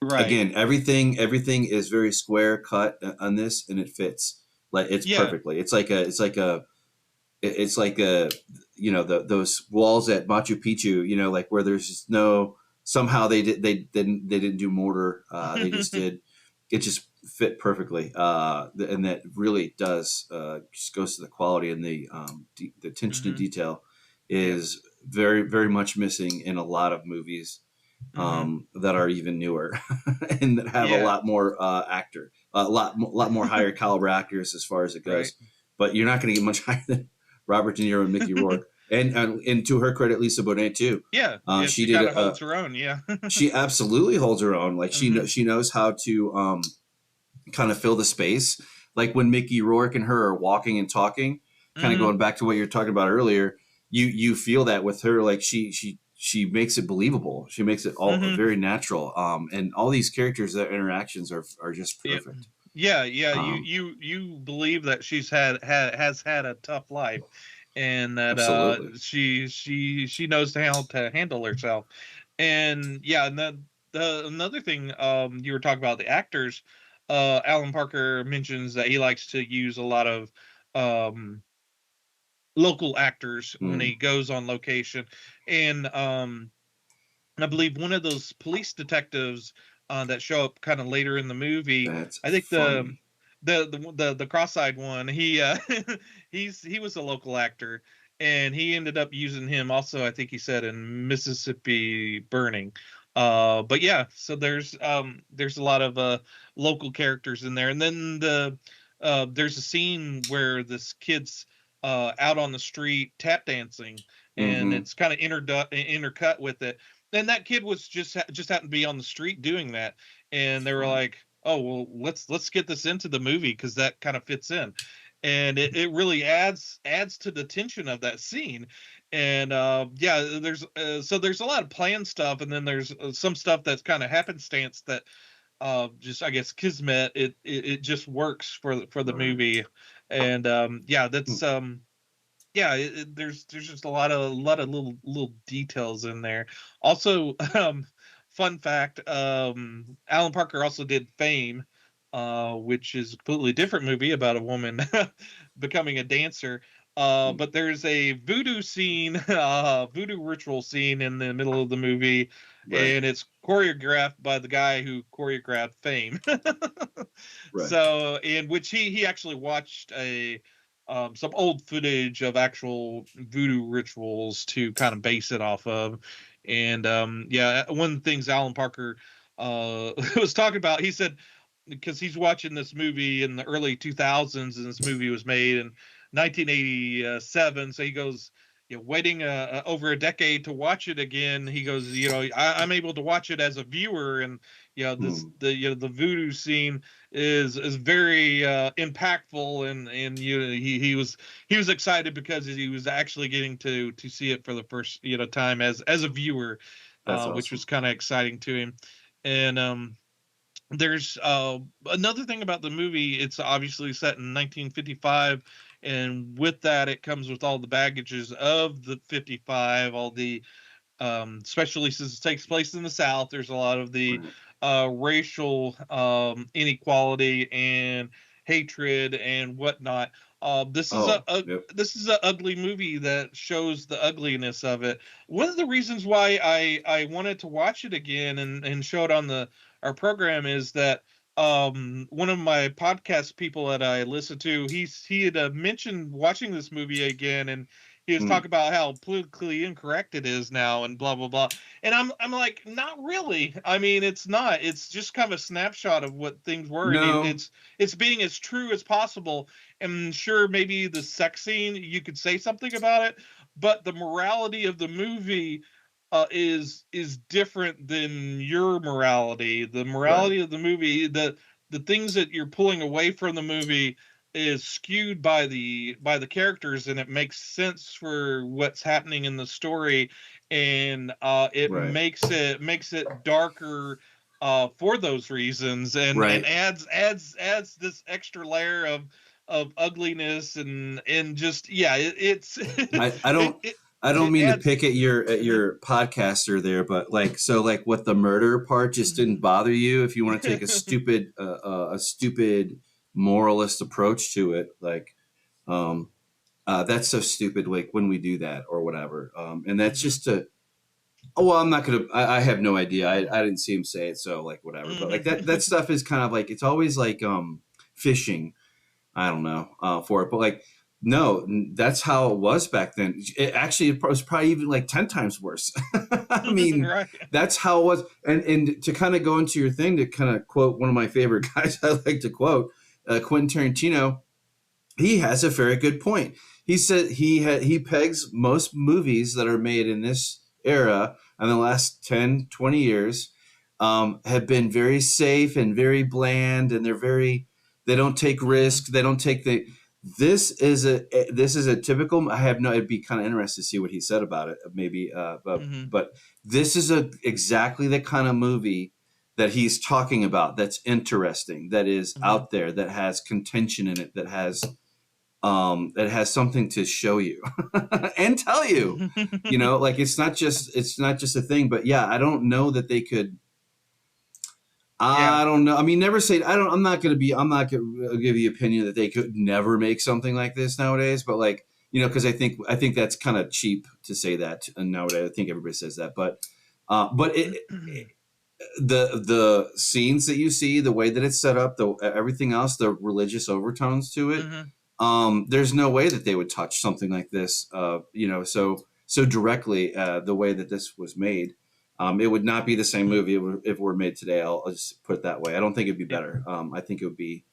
again, everything is very square cut on this, and it fits perfectly. It's like those walls at Machu Picchu, like where there's just no. Somehow they didn't do mortar. They just did. It just fit perfectly, and that really does just goes to the quality, and the attention to detail is very, very much missing in a lot of movies that are even newer and that have a lot more a lot more higher caliber actors as far as it goes. Right. But you're not going to get much higher than Robert De Niro and Mickey Rourke. And to her credit, Lisa Bonet too. Yeah, she kind did of holds her own. Yeah, she absolutely holds her own. Like Mhm. she knows how to kind of fill the space. Like when Mickey Rourke and her are walking and talking, kind of Mhm. going back to what you were talking about earlier. You feel that with her, like she makes it believable. She makes it all Mhm. very natural. And all these characters, their interactions are just Yeah. perfect. Yeah, Um, you believe that she's has had a tough life, and that absolutely. she knows how to handle herself, and yeah, and the another thing you were talking about the actors, Alan Parker mentions that he likes to use a lot of um local actors when Mm, he goes on location, and I believe one of those police detectives that show up kind of later in the movie. that's I think funny. the cross-eyed one. He was a local actor, and he ended up using him also. I think he said in Mississippi Burning. But yeah, so there's a lot of local characters in there, and then there's a scene where this kid's out on the street tap dancing, and Hmm. it's kind of intercut with it, and that kid was just happened to be on the street doing that, It's and they were funny. like, oh well, let's get this into the movie because that kind of fits in, and it really adds to the tension of that scene. And yeah, there's a lot of planned stuff, and then there's some stuff that's kind of happenstance that just, I guess, kismet. It just works for the Right. movie. And yeah, Mm, that's yeah, there's just a lot of little details in there. Also, fun fact, Alan Parker also did Fame, which is a completely different movie about a woman becoming a dancer. mm. But there's a voodoo scene, voodoo ritual scene in the middle of the movie, Right. and it's choreographed by the guy who choreographed Fame. Right. So, in which he actually watched a some old footage of actual voodoo rituals to kind of base it off of. And yeah, one of the things Alan Parker was talking about, he said, because he's watching this movie in the early 2000s, and this movie was made in 1987. So he goes, you know, waiting over a decade to watch it again. He goes, you know, I'm able to watch it as a viewer, and you know, Mm, the voodoo scene is very impactful, and you know, he was excited because he was actually getting to see it for the first, you know, time as a viewer, that's which awesome. was kind of exciting to him. And there's another thing about the movie. It's obviously set in 1955, and with that, it comes with all the baggages of the 55, all the especially since it takes place in the South. There's a lot of the Right. racial inequality and hatred and whatnot. This is Oh, yep. this is an ugly movie that shows the ugliness of it. One of the reasons why I wanted to watch it again and show it on the our program is that one of my podcast people that I listen to, he had mentioned watching this movie again, and he was Mm. talking about how politically incorrect it is now and blah blah blah. And I'm like, not really. I mean, it's not. It's just kind of a snapshot of what things were, and No. it's being as true as possible. And sure, maybe the sex scene, you could say something about it, but the morality of the movie is different than your morality. The Right. morality of the movie, the things that you're pulling away from the movie is skewed by the characters, and it makes sense for what's happening in the story, and it Right. makes it darker for those reasons, and Right. adds this extra layer of ugliness, and just yeah, it's I don't I don't it mean to adds. pick at your podcaster there, but like so like what the murder part just didn't bother you. If you want to take a stupid moralist approach to it, like um, that's so stupid. Like when we do that or whatever, and that's Mhm. just a. Oh well, I'm not gonna. I have no idea. I didn't see him say it, so like whatever. But like that Mhm. stuff is kind of like it's always like fishing. I don't know for it, but like no, that's how it was back then. It actually it was probably even like 10 times worse. I mean, Right. that's how it was. And to kind of go into your thing to kind of quote one of my favorite guys I like to quote, Quentin Tarantino. He has a very good point. he said he pegs most movies that are made in this era in the last 10, 20 years have been very safe and very bland, and they don't take risks. They don't take this is a typical. It'd be kind of interesting to see what he said about it, maybe. But this is exactly the kind of movie that he's talking about. That's interesting. That is out there. That has contention in it. That has something to show you and tell you. You know, like it's not just a thing. But yeah, I don't know that they could. I don't know. I mean, never say. I'm not going to give you opinion that they could never make something like this nowadays. But like, you know, because I think that's kind of cheap to say that nowadays. I think everybody says that. But the scenes that you see, the way that it's set up, everything else, the religious overtones to it. There's no way that they would touch something like this. You know, so directly the way that this was made. It would not be the same movie if it were made today. I'll just put it that way. I don't think it'd be better. I think it would be.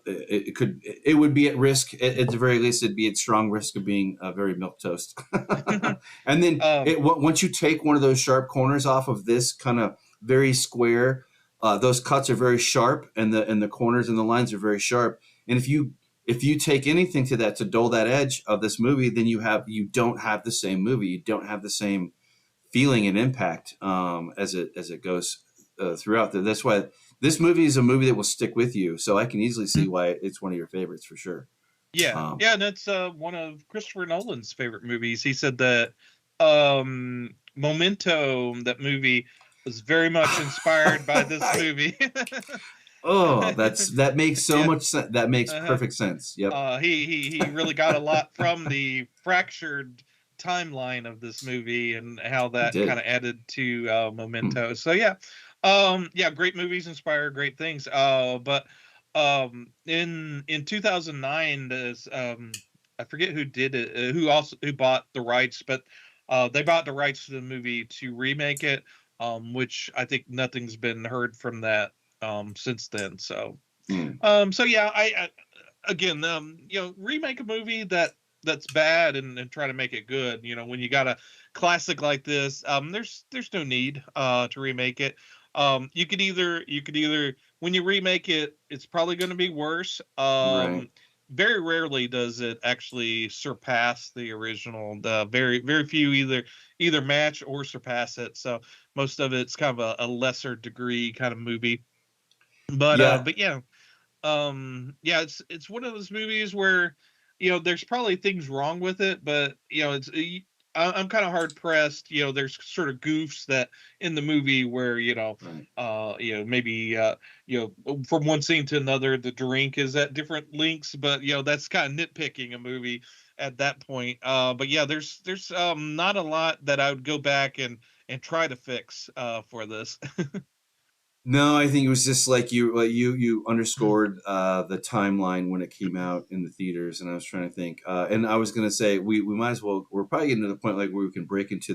It would be at risk. At the very least, it'd be at strong risk of being very milquetoast. And then once you take one of those sharp corners off of this kind of very square, those cuts are very sharp, and the corners and the lines are very sharp. And if you take anything to that to dull that edge of this movie, then you don't have the same movie. You don't have the same feeling and impact as it goes throughout. That's why this movie is a movie that will stick with you. So I can easily see why it's one of your favorites for sure. Yeah, and that's one of Christopher Nolan's favorite movies. He said that Momento, that movie, was very much inspired by this movie. Oh, that makes so much sense. That makes perfect sense. Yep. He really got a lot from the fractured timeline of this movie and how that kind of added to Memento. So yeah, great movies inspire great things. But in 2009, this I forget who did it, who bought the rights, but they bought the rights to the movie to remake it, which I think nothing's been heard from that since then. So so yeah, I again, you know, remake a movie that's bad and try to make it good. You know, when you got a classic like this, there's no need to remake it. You could either when you remake it, it's probably going to be worse. Right. Very rarely does it actually surpass the original. The very few either match or surpass it. So most of it's kind of a lesser degree kind of movie. But yeah, it's one of those movies where, you know, there's probably things wrong with it, but you know, I'm kind of hard pressed. You know, there's sort of goofs that in the movie where, you know, you know, maybe you know, from one scene to another, the drink is at different lengths, but you know, that's kind of nitpicking a movie at that point. But yeah, there's not a lot that I would go back and try to fix for this. No, I think it was just like you underscored the timeline when it came out in the theaters, and I was trying to think, and I was going to say we might as well. We're probably getting to the point like where we can break into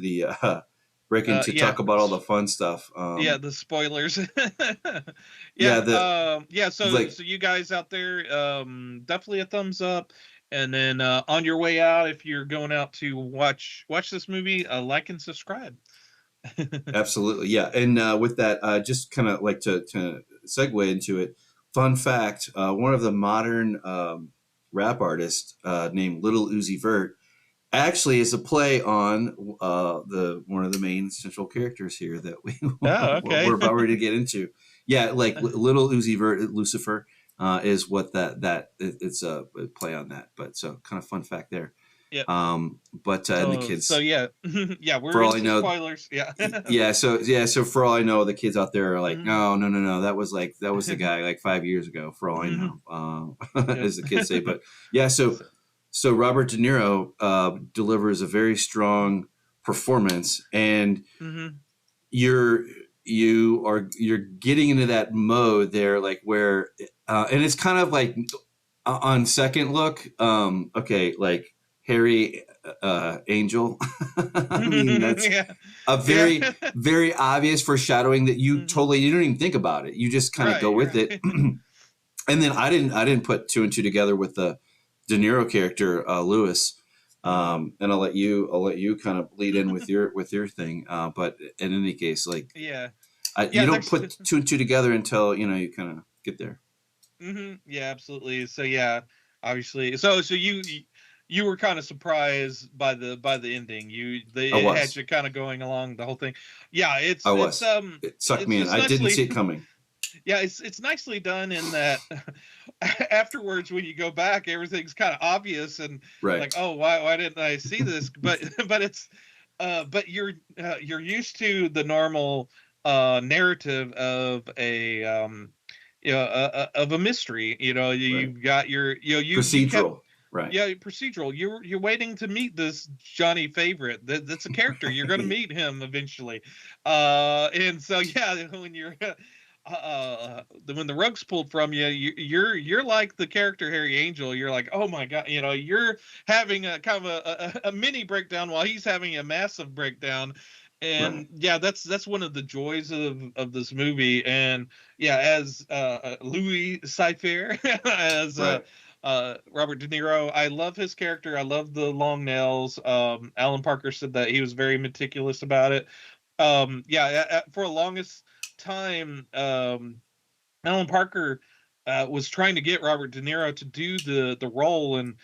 talk about all the fun stuff. The spoilers. So you guys out there, definitely a thumbs up, and then on your way out, if you're going out to watch this movie, like and subscribe. Absolutely, yeah. And with that, just kind of like to segue into it. Fun fact: one of the modern rap artists named Little Uzi Vert actually is a play on one of the main central characters here that we're about ready to get into. Yeah, like Little Uzi Vert, Lucifer is what it's a play on that. But so kind of fun fact there. Yeah. But and the kids. So yeah, we're for all into I know, spoilers. Yeah. So for all I know, the kids out there are like, no. That was the guy like 5 years ago. For all I know, as the kids say. But yeah. So Robert De Niro delivers a very strong performance, and you're getting into that mode there, like where, and it's kind of like on second look, okay, like Harry Angel. I mean, that's a very, very obvious foreshadowing that you don't even think about it. You just kind of go with it. And then I didn't put two and two together with the De Niro character, Lewis. And I'll let you kind of lead in with your thing. But in any case, like, Yeah. you don't There's put two and two together until you kind of get there. Yeah, absolutely. So yeah, obviously. So you were kind of surprised by the ending. I They had was. you kind of going along the whole thing. Yeah, I was. It sucked me in. it's I didn't see nicely it coming. yeah, it's nicely done in that afterwards when you go back, everything's kind of obvious and Right. like, oh, why didn't I see this? But but you're used to the normal narrative of a of a mystery. You've got your you kept. Procedural. Right. Yeah, procedural. You're waiting to meet this Johnny Favorite. That's a character. You're going to meet him eventually, and so yeah, when the rug's pulled from you, you're like the character Harry Angel. You're like, oh my god, you're having a kind of a mini breakdown while he's having a massive breakdown. And yeah, that's one of the joys of this movie. And yeah, as Louis Cypher, as Robert De Niro, I love his character. I love the long nails. Alan Parker said that he was very meticulous about it. For the longest time, Alan Parker was trying to get Robert De Niro to do the role, and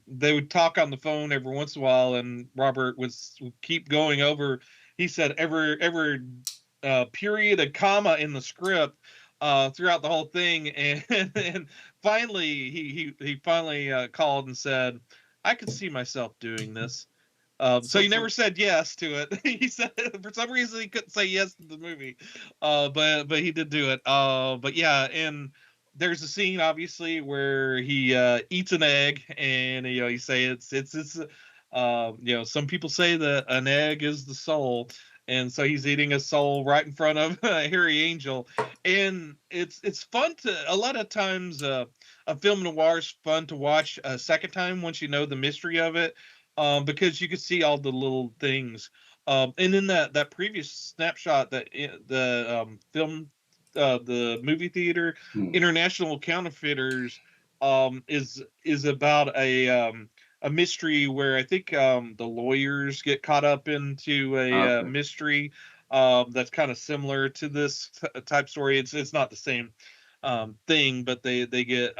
they would talk on the phone every once in a while, and Robert would keep going over. He said every period, a comma in the script throughout the whole thing, and finally he finally called and said, "I could see myself doing this." So he never said yes to it. He said for some reason he couldn't say yes to the movie, but he did do it. But yeah, and there's a scene obviously where he eats an egg, and you say it's some people say that an egg is the soul, and so he's eating a soul right in front of Harry Angel, and it's fun to a lot of times a film noir is fun to watch a second time once you know the mystery of it. Because you could see all the little things. And in that previous snapshot, that the film, the movie theater, International Counterfeiters, is about a mystery where I think the lawyers get caught up into a mystery that's kind of similar to this type story. It's not the same thing, but they get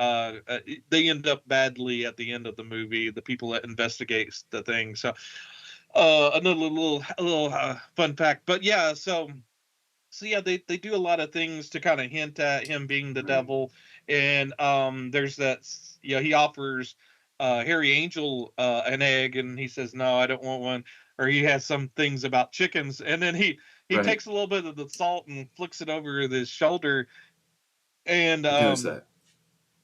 they end up badly at the end of the movie, the people that investigate the thing. So another little fun fact. But yeah, so yeah, they do a lot of things to kind of hint at him being the devil. And there's that, he offers Harry Angel an egg, and he says no, I don't want one. Or he has some things about chickens, and then he takes a little bit of the salt and flicks it over his shoulder. And that.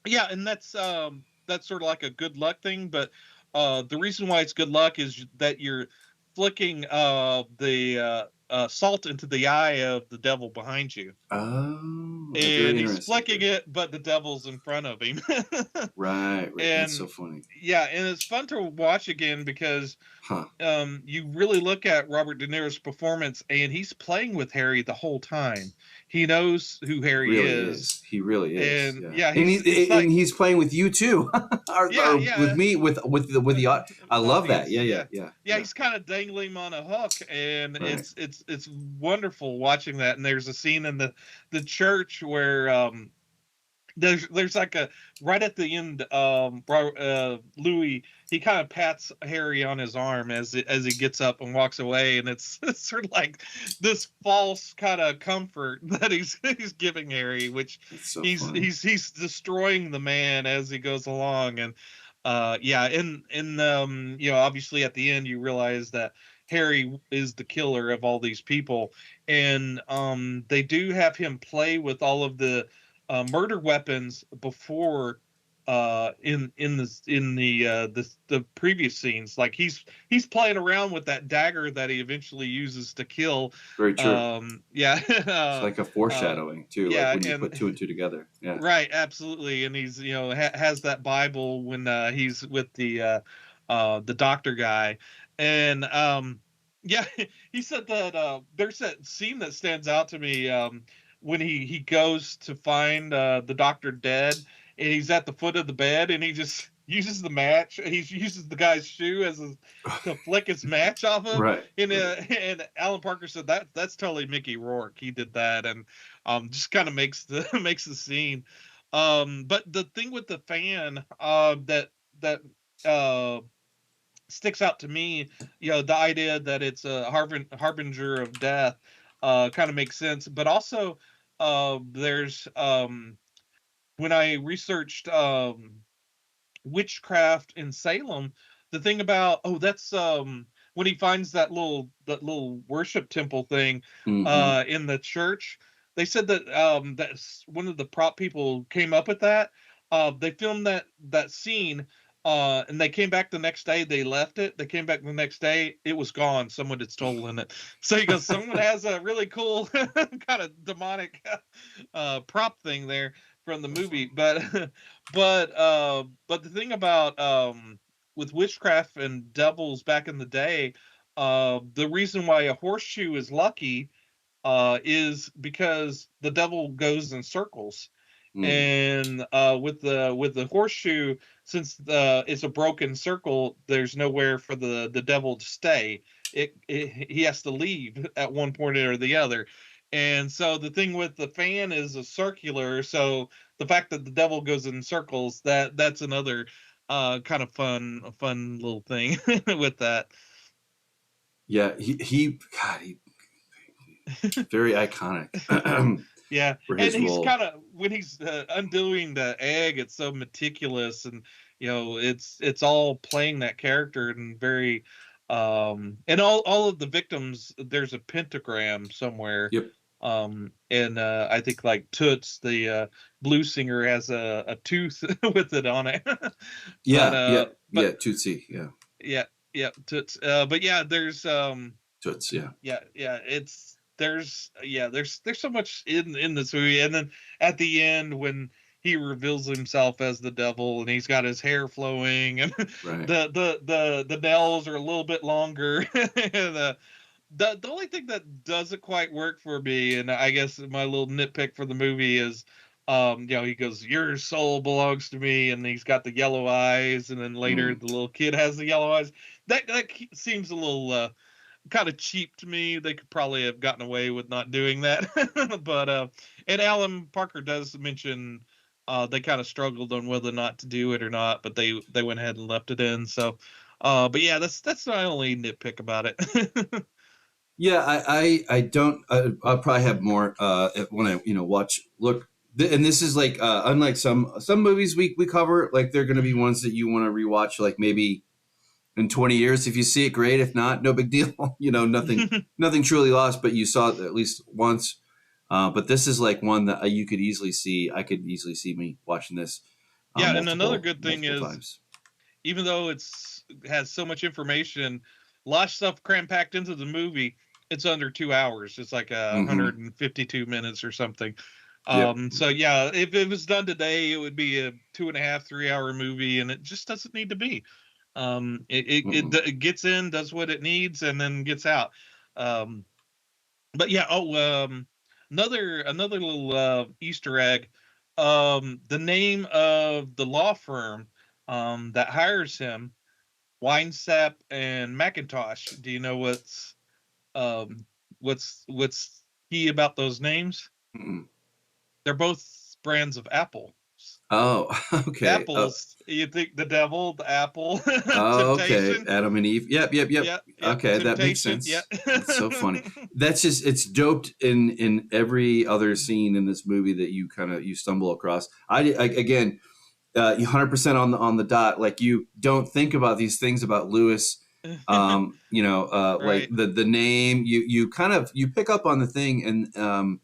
yeah, and that's sort of like a good luck thing. But the reason why it's good luck is that you're flicking the salt into the eye of the devil behind you. Oh, and he's flicking it, but the devil's in front of him. Right. And that's so funny. Yeah, and it's fun to watch again because you really look at Robert De Niro's performance, and he's playing with Harry the whole time. He knows who Harry really is. He really is. And and he's playing with you too, or with me, with the. I love that. Yeah. He's kind of dangling him on a hook, and it's wonderful watching that. And there's a scene in the church where there's like a right at the end, Louis, he kind of pats Harry on his arm as he gets up and walks away, and it's sort of like this false kind of comfort that he's giving Harry, which he's destroying the man as he goes along. And obviously at the end you realize that Harry is the killer of all these people, and they do have him play with all of the murder weapons before in the previous scenes. Like he's playing around with that dagger that he eventually uses to kill. Very true. It's like a foreshadowing too. Yeah, like when you put two and two together. Yeah. Right, absolutely. And he's has that Bible when he's with the doctor guy, and he said that there's that scene that stands out to me. When he goes to find the doctor dead, and he's at the foot of the bed, and he just uses the match. He uses the guy's shoe to flick his match off of. Right. And Alan Parker said that's totally Mickey Rourke. He did that, and just kind of makes the makes the scene. But the thing with the fan that uh sticks out to me, the idea that it's a harbinger of death, kind of makes sense. But also, there's when I researched witchcraft in Salem, the thing about that's when he finds that little worship temple thing in the church. They said that that's one of the prop people came up with that. They filmed that scene, and they came back the next day. They left it. They came back the next day. It was gone. Someone had stolen it. So he goes, someone has a really cool kind of demonic prop thing there from the movie. But the thing about with witchcraft and devils back in the day, the reason why a horseshoe is lucky is because the devil goes in circles. And with the horseshoe, since it's a broken circle, there's nowhere for the devil to stay. He has to leave at one point or the other. And so the thing with the fan is a circular. So the fact that the devil goes in circles, that's another kind of fun little thing with that. Yeah, he very iconic. Yeah, for and his he's role. kind of when he's undoing the egg, it's so meticulous, and it's all playing that character and very, and all of the victims. There's a pentagram somewhere. Yep. And I think like Toots, the blues singer, has a tooth with it on it. Yeah, but Tootsie, yeah. yeah, Toots. But yeah, there's Toots, yeah. yeah, there's so much in this movie. And then at the end, when he reveals himself as the devil and he's got his hair flowing and Right. the nails are a little bit longer. And the only thing that doesn't quite work for me, and I guess my little nitpick for the movie is, he goes, "Your soul belongs to me," and he's got the yellow eyes, and then later the little kid has the yellow eyes. That seems a little kind of cheap to me. They could probably have gotten away with not doing that. But and Alan Parker does mention they kind of struggled on whether or not to do it or not, but they went ahead and left it in. So, but yeah, that's my only nitpick about it. Yeah, I don't. I'll probably have more when I watch. Look, and this is like unlike some movies we cover. Like they're going to be ones that you want to rewatch. Like maybe in 20 years, if you see it, great. If not, no big deal. Nothing truly lost. But you saw it at least once. But this is like one that you could easily see. I could easily see me watching this. Yeah, and another good thing is, times. Even though has so much information, a lot of stuff cram packed into the movie, it's under 2 hours. It's like 152 minutes or something. So yeah, if it was done today, it would be a 2.5, 3 hour movie, and it just doesn't need to be. It gets in, does what it needs, and then gets out. But yeah, another little Easter egg. The name of the law firm that hires him, Winesap and McIntosh. Do you know what's key about those names? Mm-mm. They're both brands of apple. Oh, okay. Apples. You think the devil, the apple, Oh, okay. temptation. Adam and Eve. Yep. Okay, that makes sense. Yeah. That's so funny. That's just it's doped in every other scene in this movie that you stumble across. I again, 100% on the dot. Like you don't think about these things about Lewis. Right. Like the name. You kind of pick up on the thing and.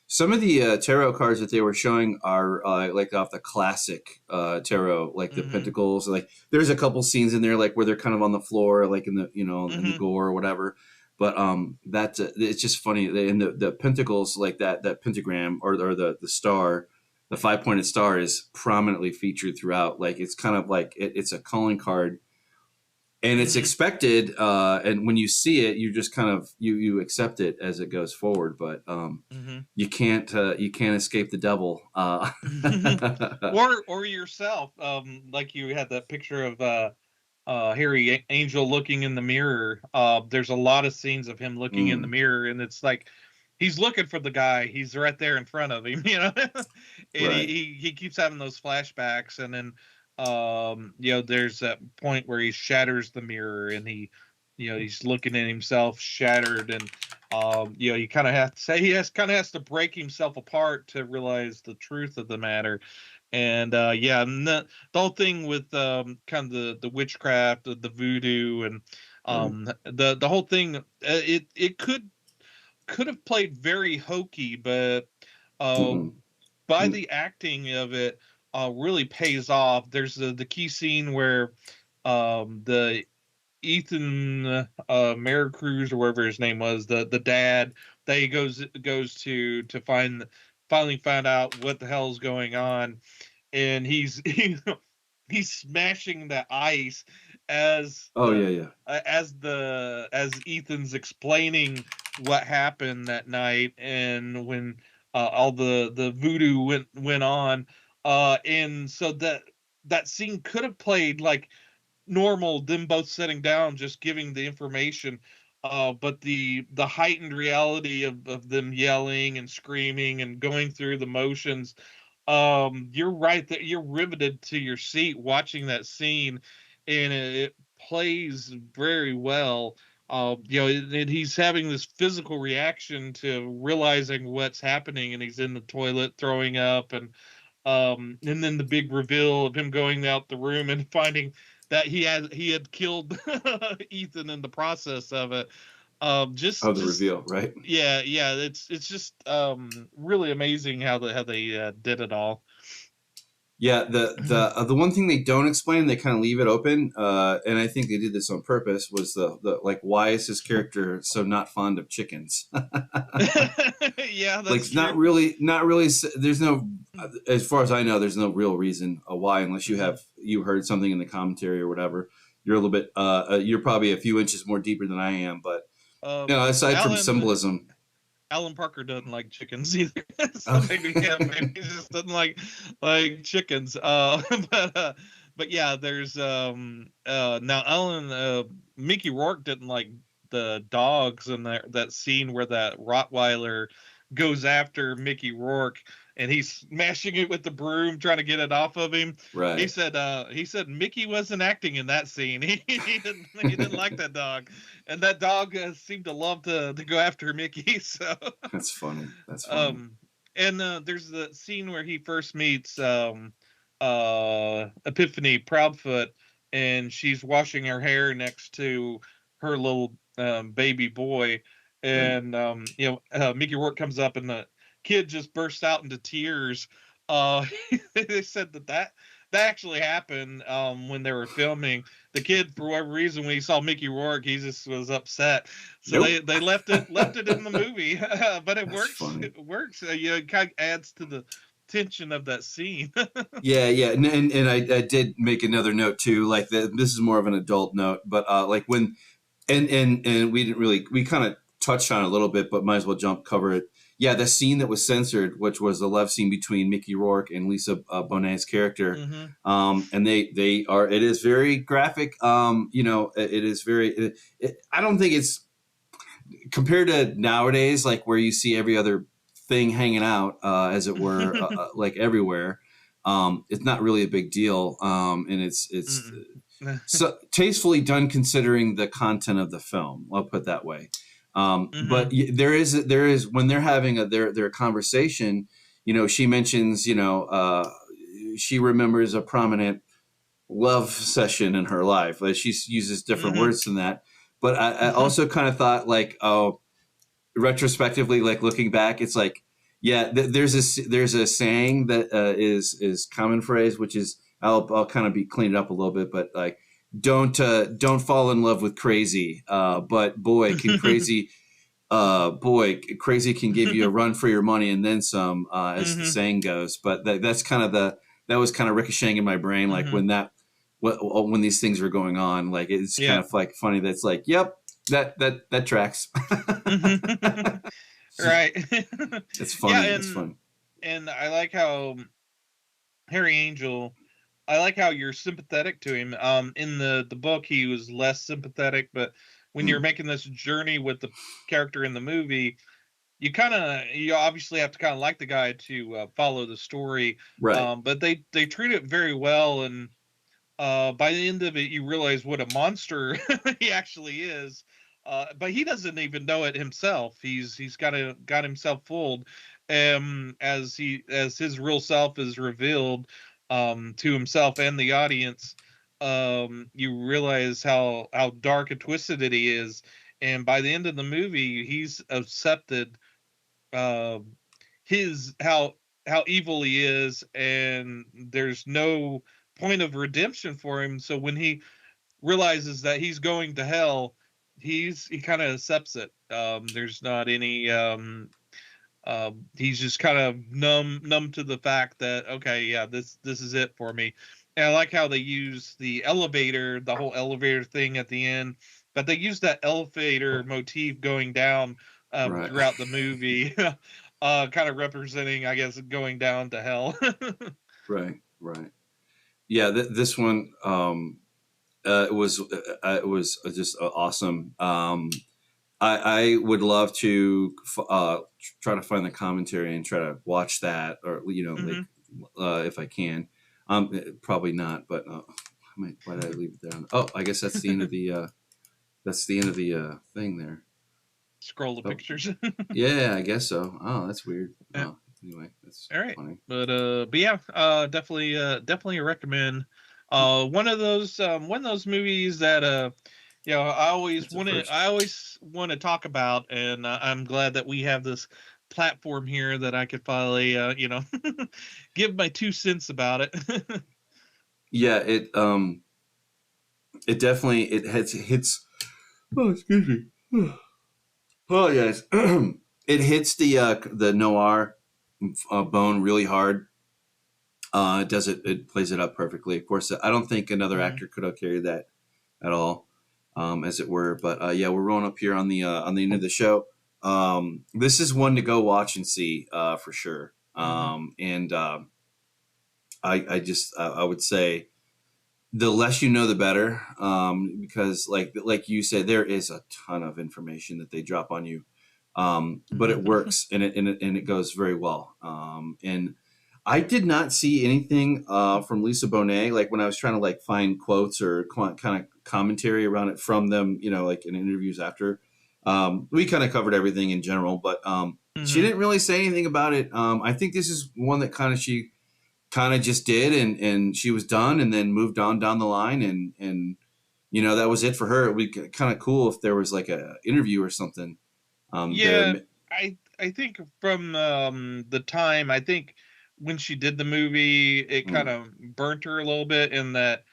Some of the tarot cards that they were showing are like off the classic tarot, like the pentacles. Like there's a couple scenes in there like where they're kind of on the floor, like in the in the gore or whatever. But that's it's just funny. In the pentacles, like that pentagram or the star, the 5-pointed star is prominently featured throughout. Like it's kind of like it's a calling card and it's Mhm. expected. And when you see it, you just kind of you accept it as it goes forward. But Mhm. you can't escape the devil. Or yourself, like you had that picture of Harry Angel looking in the mirror. There's a lot of scenes of him looking in the Mm, mirror, and it's like he's looking for the guy. He's right there in front of him, you know. And right. he keeps having those flashbacks, and then there's that point where he shatters the mirror, and he's looking at himself shattered, and he kind of has to say has to break himself apart to realize the truth of the matter. And and the whole thing with kind of the witchcraft, the voodoo, and Right. the whole thing, it could have played very hokey, but uh, Mm-mm. by Mm. the acting of it, really pays off. There's the key scene where the Ethan Mericruz, or whatever his name was, the dad, that he goes to finally find out what the hell's going on, and he's smashing the ice as Oh yeah, yeah. as Ethan's explaining what happened that night, and when all the voodoo went on, and so that scene could have played like normal, them both sitting down just giving the information, but the heightened reality of them yelling and screaming and going through the motions, you're right that you're riveted to your seat watching that scene, and it plays very well. And he's having this physical reaction to realizing what's happening, and he's in the toilet throwing up, and then the big reveal of him going out the room and finding that he had killed Ethan in the process of it. Oh, the Just reveal, right? yeah, it's just really amazing how they did it all. Yeah, the one thing they don't explain, they kind of leave it open, and I think they did this on purpose. Was the like, why is his character so not fond of chickens? Yeah, Like, that's true. not really. There's no, as far as I know, there's no real reason why, unless Mhm. you heard something in the commentary or whatever. You're a little bit, you're probably a few inches more deeper than I am, but aside from Alan symbolism. Alan Parker doesn't like chickens either, so Okay. maybe he just doesn't like chickens. But but yeah, there's now Alan Mickey Rourke didn't like the dogs in that scene where that Rottweiler goes after Mickey Rourke, and he's smashing it with the broom trying to get it off of him. He Right. said Mickey wasn't acting in that scene. He didn't like that dog, and that dog seemed to love to go after Mickey. So That's funny. That's funny. um and there's the scene where he first meets Epiphany Proudfoot, and she's washing her hair next to her little baby boy, Right. and Mickey Rourke comes up, and the kid just bursts out into tears. They said that actually happened when they were filming. The kid, for whatever reason, when he saw Mickey Rourke, he just was upset. So Nope. they left it in the movie, but it That's works. funny. It works. It kind of adds to the tension of that scene. Yeah, yeah, and I did make another note too. Like this is more of an adult note, but like when and we didn't really, we kind of touched on it a little bit, but might as well cover it. Yeah, the scene that was censored, which was the love scene between Mickey Rourke and Lisa Bonet's character, Hmm. and they are, it is very graphic. It is very. I don't think it's compared to nowadays, like where you see every other thing hanging out, as it were, like everywhere. It's not really a big deal, and it's so tastefully done considering the content of the film. I'll put it that way. But Hmm. there is when they're having their conversation. She mentions, she remembers a prominent love session in her life. Like, she uses different Hmm. words than that. But I also kind of thought, like, oh, retrospectively, like looking back, it's like, yeah, there's a saying that is common phrase, which is, I'll kind of be cleaned up a little bit, but like, don't fall in love with crazy, but crazy can give you a run for your money and then some, as the Hmm. saying goes. But that was kind of ricocheting in my brain, like Hmm. when that when these things were going on. Like it's kind Yeah. of like funny. That's like, yep, that tracks. Right. It's Yeah, funny. It's funny. and I like how Harry Angel. I like how you're sympathetic to him. In the book, he was less sympathetic, but when you're making this journey with the character in the movie, you obviously have to kind of like the guy to follow the story. Right. But they treat it very well, and by the end of it, you realize what a monster he actually is. But he doesn't even know it himself. He's got himself fooled, as his real self is revealed to himself and the audience. You realize how dark and twisted it he is, and by the end of the movie, he's accepted uh, his how evil he is, and there's no point of redemption for him. So when he realizes that he's going to hell, he kind of accepts it. There's not any he's just kind of numb to the fact that, okay, yeah, this is it for me. And I like how they use the whole elevator thing at the end, but they use that elevator motif going down Right. throughout the movie, kind of representing, I guess, going down to hell. Right. Yeah, this one it was just awesome. I would love to try to find the commentary and try to watch that, or like if I can. Probably not, but why did I leave it there? Oh, I guess that's the end of the thing there. Scroll the pictures. Yeah, I guess so. Oh, that's weird. Yeah. Oh, anyway, that's All right, funny. but yeah, definitely recommend. One of those movies that I always want to talk about, and I'm glad that we have this platform here that I could finally give my 2 cents about it. Yeah, it definitely hits. Oh, excuse me. Oh yes, it hits the noir bone really hard. It plays it up perfectly. Of course, I don't think another actor could have carried that at all, as it were. But yeah, we're rolling up here on the end of the show. This is one to go watch and see for sure. And I would say the less you know, the better, because like you said, there is a ton of information that they drop on you, but it works and it goes very well. And I did not see anything from Lisa Bonet, like when I was trying to like find quotes or kind of commentary around it from them, like in interviews after. We kind of covered everything in general, but she didn't really say anything about it. I think this is one that she kind of just did, and she was done and then moved on down the line, and that was it for her. It would be kind of cool if there was like a interview or something. Yeah, I think from the time, I think when she did the movie, it kind of burnt her a little bit in that,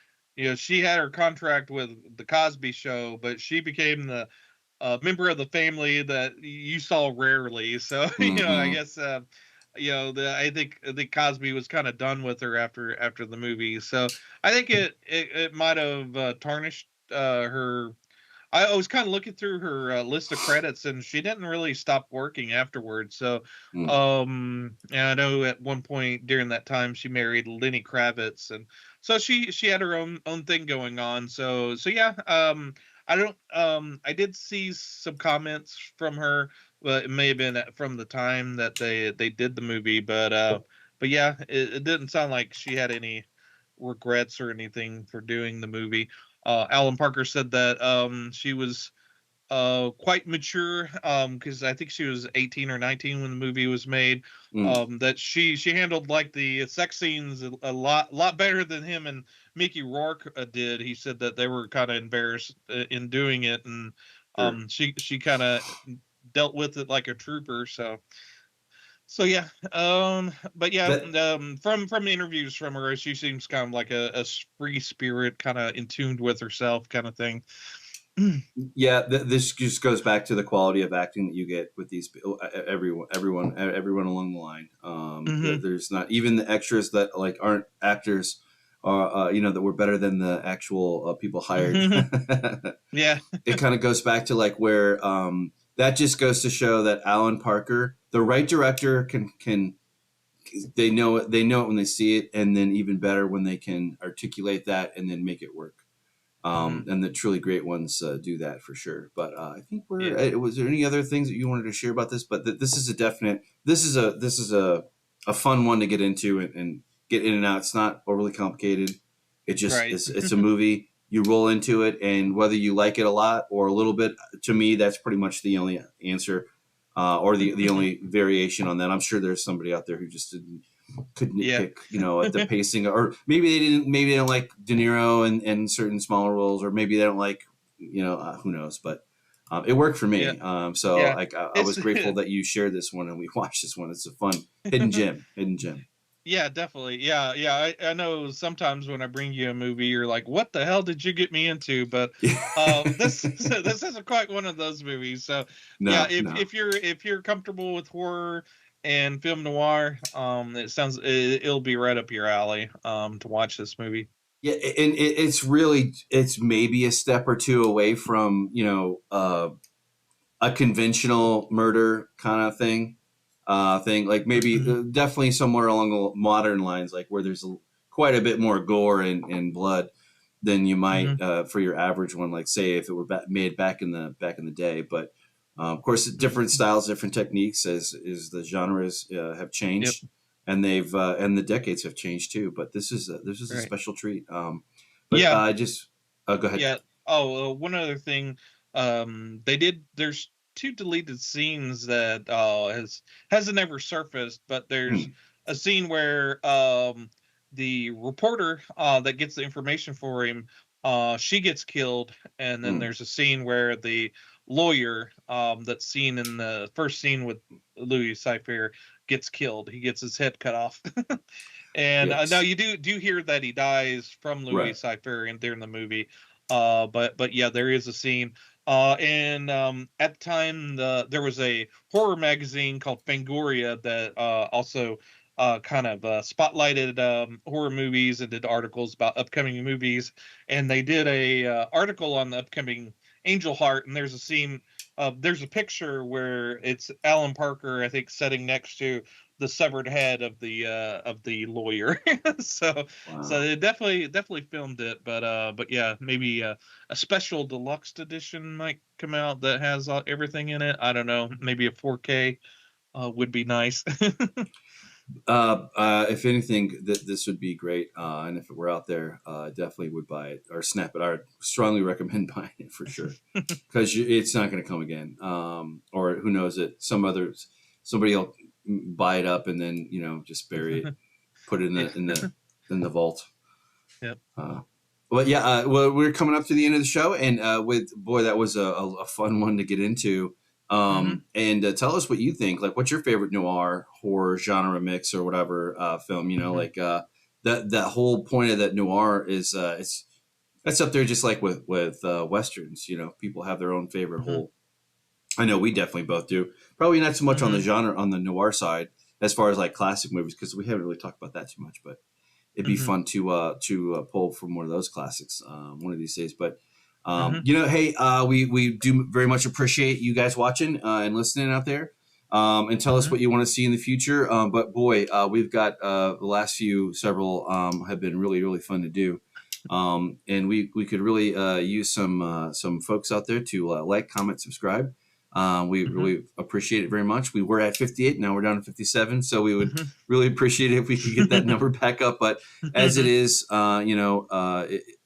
she had her contract with the Cosby Show, but she became the member of the family that you saw rarely. So, I guess, I think Cosby was kind of done with her after the movie. So I think it might have tarnished her. I was kind of looking through her list of credits, and she didn't really stop working afterwards. So, and I know at one point during that time she married Lenny Kravitz, and so she had her own thing going on. So yeah, I don't I did see some comments from her, but it may have been from the time that they did the movie, but yeah, it didn't sound like she had any regrets or anything for doing the movie. Alan Parker said that she was quite mature, because I think she was 18 or 19 when the movie was made. That she handled like the sex scenes a lot better than him and Mickey Rourke did. He said that they were kind of embarrassed in doing it, and she kind of dealt with it like a trooper. So yeah, but yeah, from interviews from her, she seems kind of like a free spirit, kind of in tune with herself, kind of thing. Yeah, this just goes back to the quality of acting that you get with these everyone along the line. There's not even the extras that like aren't actors that were better than the actual people hired. Yeah. It kind of goes back to like where that just goes to show that Alan Parker, the right director, can they know it when they see it, and then even better when they can articulate that and then make it work. And the truly great ones do that for sure. But I think was there any other things that you wanted to share about this? But this is a definite. This is a fun one to get into and get in and out. It's not overly complicated. It just Right. it's a movie. You roll into it, and whether you like it a lot or a little bit, to me, that's pretty much the only answer, or the only variation on that. I'm sure there's somebody out there who just couldn't pick, at the pacing, or maybe they don't like De Niro and certain smaller roles, or maybe they don't like, who knows, but it worked for me. So I was grateful that you shared this one and we watched this one. It's a fun hidden gem. Yeah, definitely. Yeah. I know sometimes when I bring you a movie, you're like, "What the hell did you get me into?" But this isn't quite one of those movies. So if you're comfortable with horror and film noir, it'll be right up your alley to watch this movie. Yeah, and it's maybe a step or two away from a conventional murder kind of thing. Like maybe definitely somewhere along the modern lines, like where there's quite a bit more gore and blood than you might for your average one, like say if it were made back in the day. But of course, different styles, different techniques as the genres have changed, and they've and the decades have changed too. But this is a special treat. Go ahead. Yeah. One other thing, there's 2 deleted scenes that hasn't ever surfaced, but there's a scene where the reporter that gets the information for him, she gets killed, and then there's a scene where the lawyer that's seen in the first scene with Louis Cypher gets killed. He gets his head cut off. And now you do hear that he dies from Louis Cypher during the movie. But yeah, there is a scene. And at the time, there was a horror magazine called Fangoria that also kind of spotlighted horror movies and did articles about upcoming movies. And they did a article on the upcoming Angel Heart, and there's a scene. There's a picture where it's Alan Parker, I think, sitting next to the severed head of the lawyer. So they definitely filmed it, but yeah, maybe a special deluxe edition might come out that has everything in it. I don't know, maybe a 4K would be nice. If anything, this would be great, and if it were out there, definitely would buy it or snap it. I would strongly recommend buying it for sure, because it's not going to come again, or who knows it. Somebody will buy it up and then just bury it, put it in the vault. Yep. Well, yeah. Well, we're coming up to the end of the show, and that was a fun one to get into. And tell us what you think. Like, what's your favorite noir horror genre mix or whatever film? Like that whole point of that noir is that's up there, just like with westerns. People have their own favorite whole. I know we definitely both do. Probably not so much on the genre, on the noir side, as far as like classic movies, because we haven't really talked about that too much. But it'd be fun to pull from one of those classics one of these days. But hey, we do very much appreciate you guys watching and listening out there, and tell us what you want to see in the future. But boy, we've got the last several have been really, really fun to do. And we could really use some folks out there to like, comment, subscribe. We really appreciate it very much. We were at 58, now we're down to 57. So we would really appreciate it if we could get that number back up. But as it is,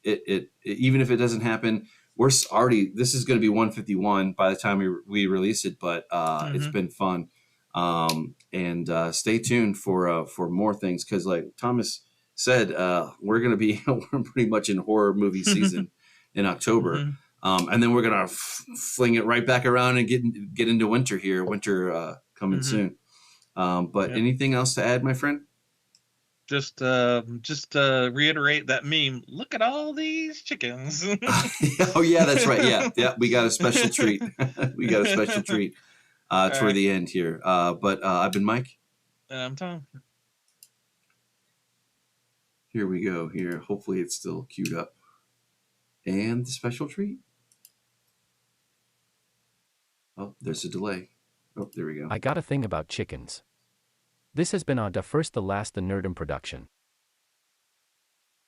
it even if it doesn't happen, this is going to be 151 by the time we release it. But it's been fun. And stay tuned for more things, because like Thomas said, we're going to be we're pretty much in horror movie season in October. And then we're going to fling it right back around and get into winter here. Winter coming soon. But anything else to add, my friend? Just reiterate that meme. Look at all these chickens. Oh yeah, that's right. Yeah. We got a special treat. Toward the end here. But I've been Mike. And I'm Tom. Here we go. Here, hopefully it's still queued up. And the special treat. Oh, there's a delay. Oh, there we go. I got a thing about chickens. This has been a The1st-TheLast-TheNerdom production.